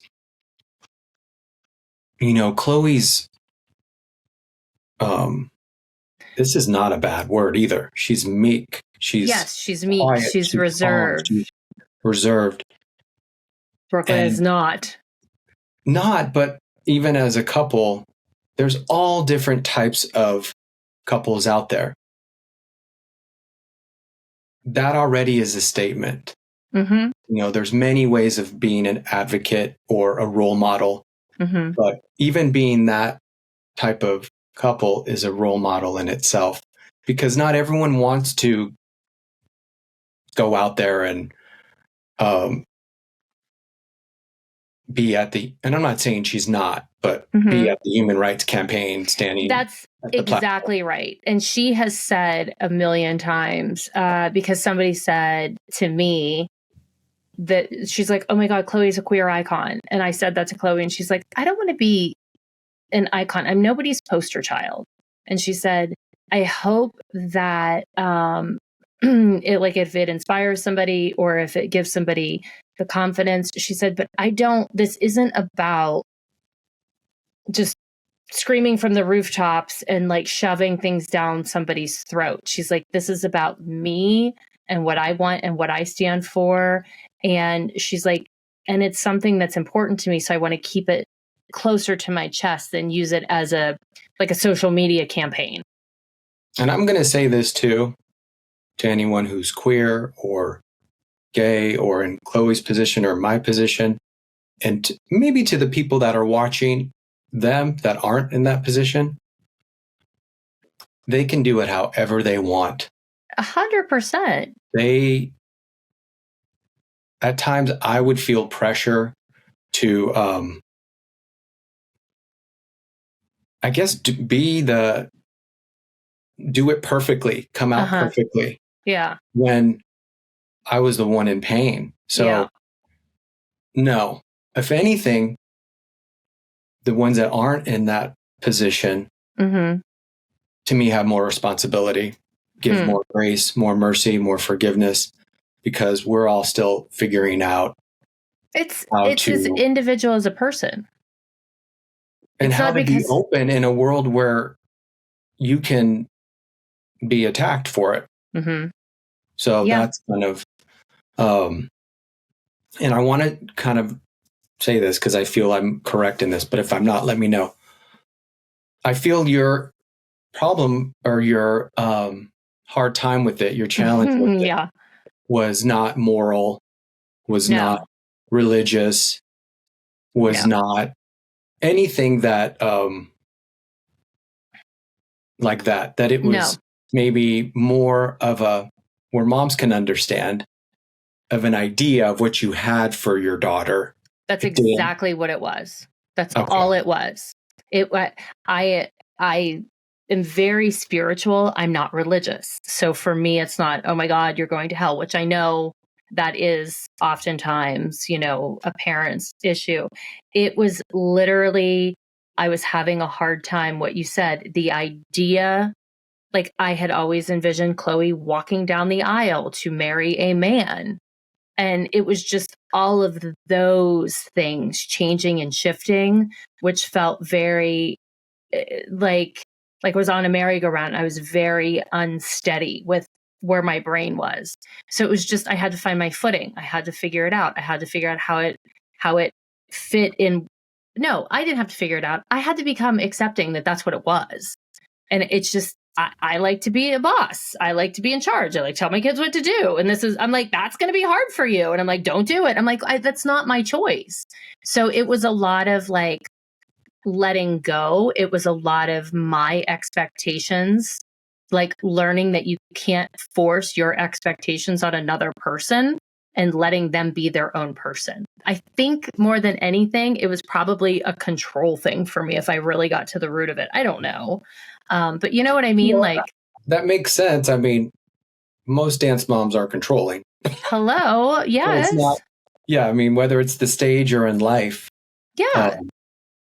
Speaker 1: Chloe's, this is not a bad word either. She's meek.
Speaker 2: She's meek.
Speaker 1: Quiet,
Speaker 2: she's reserved.
Speaker 1: Calm, she's reserved.
Speaker 2: Brooklyn is not.
Speaker 1: But even as a couple, there's all different types of couples out there. That already is a statement.
Speaker 2: Mm-hmm.
Speaker 1: There's many ways of being an advocate or a role model.
Speaker 2: Mm-hmm.
Speaker 1: But even being that type of couple is a role model in itself, because not everyone wants to go out there and be at the, and I'm not saying she's not, but be at the human rights campaign standing.
Speaker 2: That's exactly right. And she has said a million times, because somebody said to me that she's like, oh my God, Chloe's a queer icon. And I said that to Chloe, and she's like, I don't want to be an icon. I'm nobody's poster child. And she said, I hope that it, like, if it inspires somebody or if it gives somebody the confidence, she said, but this isn't about just screaming from the rooftops and like shoving things down somebody's throat. She's like, this is about me and what I want and what I stand for. And she's like, and it's something that's important to me. So I want to keep it closer to my chest than use it as a social media campaign.
Speaker 1: And I'm going to say this too, to anyone who's queer or gay or in Chloe's position or my position, and maybe to the people that are watching them that aren't in that position, they can do it however they want.
Speaker 2: 100%.
Speaker 1: At times I would feel pressure to, I guess, do it perfectly, come out perfectly.
Speaker 2: Yeah.
Speaker 1: When I was the one in pain. So no, if anything, the ones that aren't in that position, to me, have more responsibility, give more grace, more mercy, more forgiveness, because we're all still figuring out
Speaker 2: it's as individual as a person.
Speaker 1: And how to be open in a world where you can be attacked for it. So that's kind of, and I want to kind of say this because I feel I'm correct in this, but if I'm not, let me know. I feel your problem or your hard time with it, your challenge with it, was not moral, was not religious, was not anything that like that it was maybe more of a, where moms can understand, of an idea of what you had for your daughter.
Speaker 2: That's exactly what it was. That's all it was. I am very spiritual. I'm not religious. So for me, it's not, oh my God, you're going to hell, which I know that is oftentimes, a parent's issue. It was literally, I was having a hard time, what you said, the idea, like I had always envisioned Chloe walking down the aisle to marry a man. And it was just all of those things changing and shifting, which felt very like I was on a merry-go-round. I was very unsteady with where my brain was. So it was just, I had to find my footing. I had to figure it out. I had to figure out how it fit in. No, I didn't have to figure it out. I had to become accepting that that's what it was. And it's just, I like to be a boss. I like to be in charge. I like to tell my kids what to do. And I'm like, that's going to be hard for you. And I'm like, don't do it. I'm like, that's not my choice. So it was a lot of like letting go. It was a lot of my expectations, like learning that you can't force your expectations on another person and letting them be their own person. I think more than anything, it was probably a control thing for me if I really got to the root of it. I don't know. But you know what I mean?
Speaker 1: Well,
Speaker 2: like,
Speaker 1: that makes sense. I mean, most dance moms are controlling.
Speaker 2: Hello. Yes.
Speaker 1: I mean, whether it's the stage or in life.
Speaker 2: Yeah.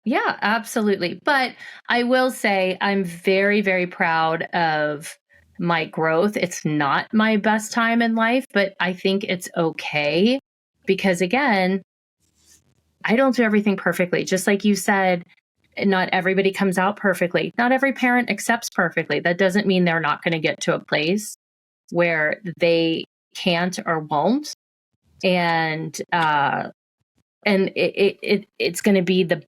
Speaker 2: Yeah, absolutely. But I will say I'm very, very proud of my growth. It's not my best time in life, but I think it's okay because, again, I don't do everything perfectly. Just like you said, not everybody comes out perfectly. Not every parent accepts perfectly. That doesn't mean they're not going to get to a place where they can't or won't. And it's going to be the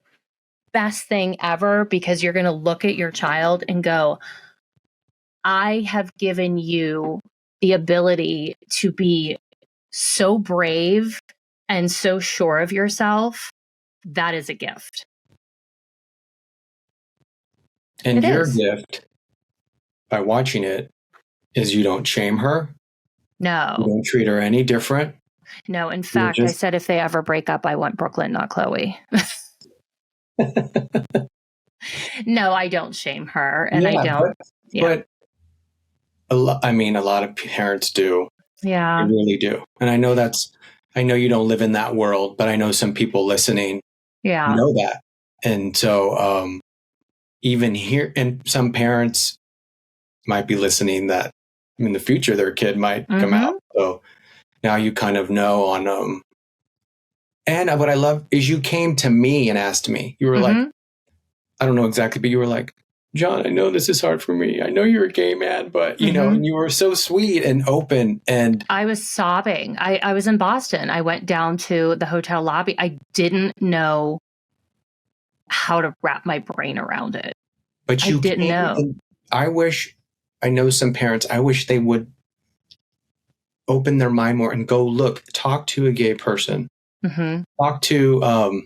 Speaker 2: best thing ever because you're going to look at your child and go, I have given you the ability to be so brave and so sure of yourself. That is a gift.
Speaker 1: And your gift, by watching it, is you don't shame her.
Speaker 2: No.
Speaker 1: You don't treat her any different.
Speaker 2: No, in fact, I said if they ever break up, I want Brooklyn, not Chloe. No, I don't shame her. And I don't.
Speaker 1: But a lot of parents do.
Speaker 2: Yeah.
Speaker 1: They really do. And I know you don't live in that world, but I know some people listening know that. And so even here, and some parents might be listening that in the future their kid might come out. So now you kind of know on and what I love is you came to me and asked me. You were like, I don't know exactly, but you were like, John, I know this is hard for me. I know you're a gay man, but you know, and you were so sweet and open. And
Speaker 2: I was sobbing. I was in Boston. I went down to the hotel lobby. I didn't know how to wrap my brain around it.
Speaker 1: But you
Speaker 2: didn't know.
Speaker 1: I know some parents, I wish they would open their mind more and go talk to a gay person. Talk to,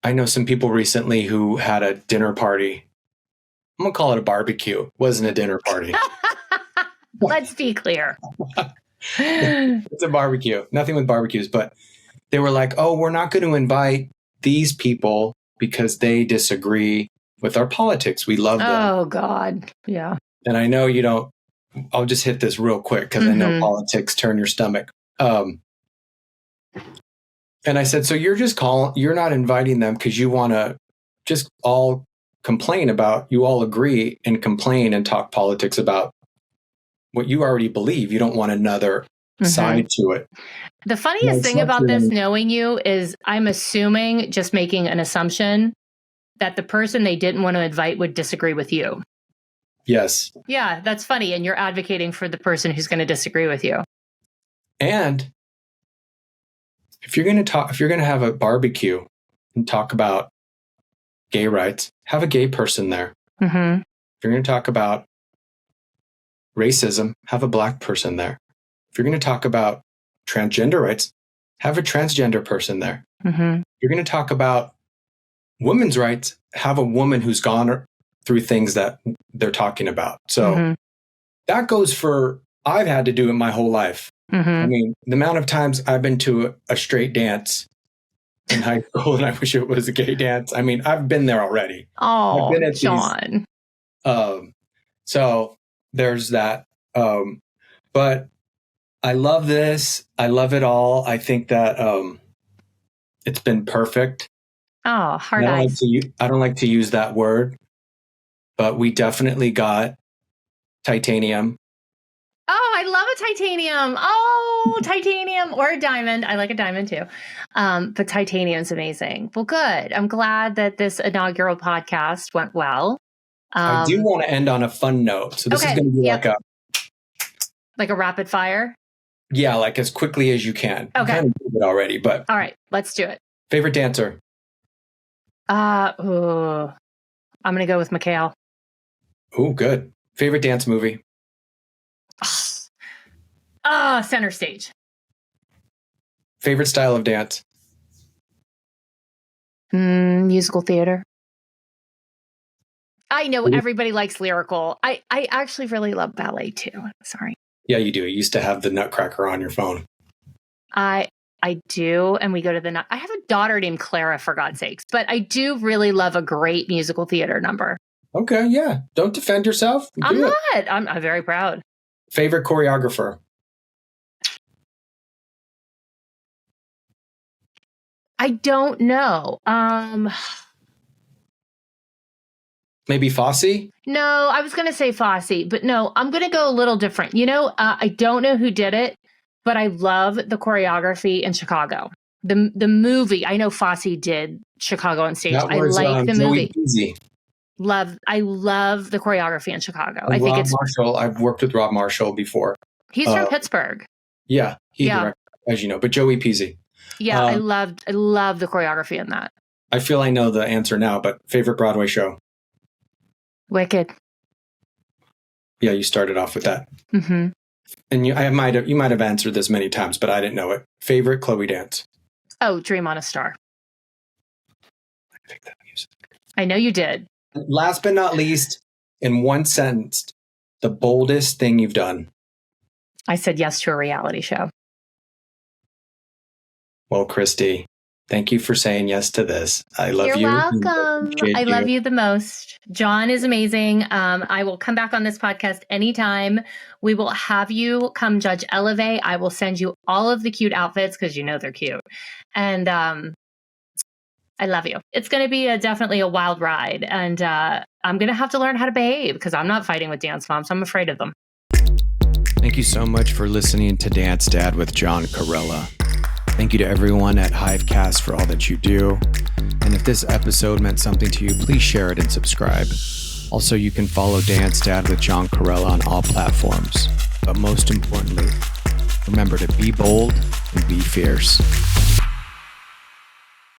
Speaker 1: I know some people recently who had a dinner party. I'm going to call it a barbecue. It wasn't a dinner party.
Speaker 2: Let's be clear.
Speaker 1: It's a barbecue. Nothing with barbecues, but they were like, oh, we're not going to invite these people because they disagree with our politics. We love them.
Speaker 2: Oh, God. Yeah.
Speaker 1: And I know you don't. I'll just hit this real quick because I know politics turn your stomach. And I said, so you're not inviting them because you want to just all complain about, you all agree and complain and talk politics about what you already believe. You don't want another side to it.
Speaker 2: The funniest thing about this, knowing you, is I'm assuming, just making an assumption, that the person they didn't want to invite would disagree with you.
Speaker 1: Yes.
Speaker 2: Yeah, that's funny. And you're advocating for the person who's going to disagree with you. And
Speaker 1: if you're going to have a barbecue and talk about gay rights, have a gay person there. If you're going to talk about racism, have a black person there. If you're going to talk about transgender rights, have a transgender person there. If you're going to talk about women's rights, have a woman who's gone through things that they're talking about. So that goes for, I've had to do it my whole life. I mean, the amount of times I've been to a straight dance in high school, and I wish it was a gay dance. I mean, I've been there already.
Speaker 2: Oh, I've been at John.
Speaker 1: So there's that. But I love this. I love it all. I think that it's been perfect.
Speaker 2: Oh, hard eyes.
Speaker 1: I don't like to use that word, but we definitely got titanium.
Speaker 2: Oh, I love a titanium. Oh, titanium or a diamond. I like a diamond too. But titanium's amazing. Well, good. I'm glad that this inaugural podcast went well.
Speaker 1: I do want to end on a fun note. So this is going to be
Speaker 2: like a rapid fire.
Speaker 1: Yeah, like as quickly as you can.
Speaker 2: Okay.
Speaker 1: I kind of did it already, but
Speaker 2: all right, let's do it.
Speaker 1: Favorite dancer?
Speaker 2: I'm going to go with Mikhail.
Speaker 1: Oh, good. Favorite dance movie?
Speaker 2: Center Stage.
Speaker 1: Favorite style of dance?
Speaker 2: Musical theater. I know everybody likes lyrical. I actually really love ballet too. Sorry.
Speaker 1: Yeah, you do. You used to have the Nutcracker on your phone.
Speaker 2: I do. And we go to I have a daughter named Clara, for God's sakes, but I do really love a great musical theater number.
Speaker 1: Okay. Yeah. Don't defend yourself.
Speaker 2: I'm not. I'm very proud.
Speaker 1: Favorite choreographer?
Speaker 2: I don't know.
Speaker 1: Maybe Fosse?
Speaker 2: No, I was going to say Fosse, but no, I'm going to go a little different. I don't know who did it, but I love the choreography in Chicago. The movie, I know Fosse did Chicago on Stage. I like the movie. I love the choreography in Chicago. I think it's
Speaker 1: Marshall. I've worked with Rob Marshall before.
Speaker 2: He's from Pittsburgh.
Speaker 1: Yeah, directed, as you know, but Joey Peasy.
Speaker 2: Yeah, I love the choreography in that.
Speaker 1: I feel I know the answer now, but favorite Broadway show?
Speaker 2: Wicked.
Speaker 1: Yeah, you started off with that.
Speaker 2: Mm-hmm.
Speaker 1: And you might have answered this many times, but I didn't know it. Favorite Chloe dance?
Speaker 2: Oh, Dream on a Star.
Speaker 1: I picked that music.
Speaker 2: I know you did.
Speaker 1: Last but not least, in one sentence, the boldest thing you've done?
Speaker 2: I said yes to a reality show.
Speaker 1: Well, Christi, thank you for saying yes to this. I love you.
Speaker 2: You're welcome. I love you the most. John is amazing. I will come back on this podcast anytime. We will have you come judge Elevate. I will send you all of the cute outfits because they're cute. And I love you. It's going to be definitely a wild ride. And I'm going to have to learn how to behave because I'm not fighting with dance moms. I'm afraid of them.
Speaker 1: Thank you so much for listening to Dance Dad with John Corella. Thank you to everyone at Hivecast for all that you do. And if this episode meant something to you, please share it and subscribe. Also, you can follow Dance Dad with John Corella on all platforms. But most importantly, remember to be bold and be fierce.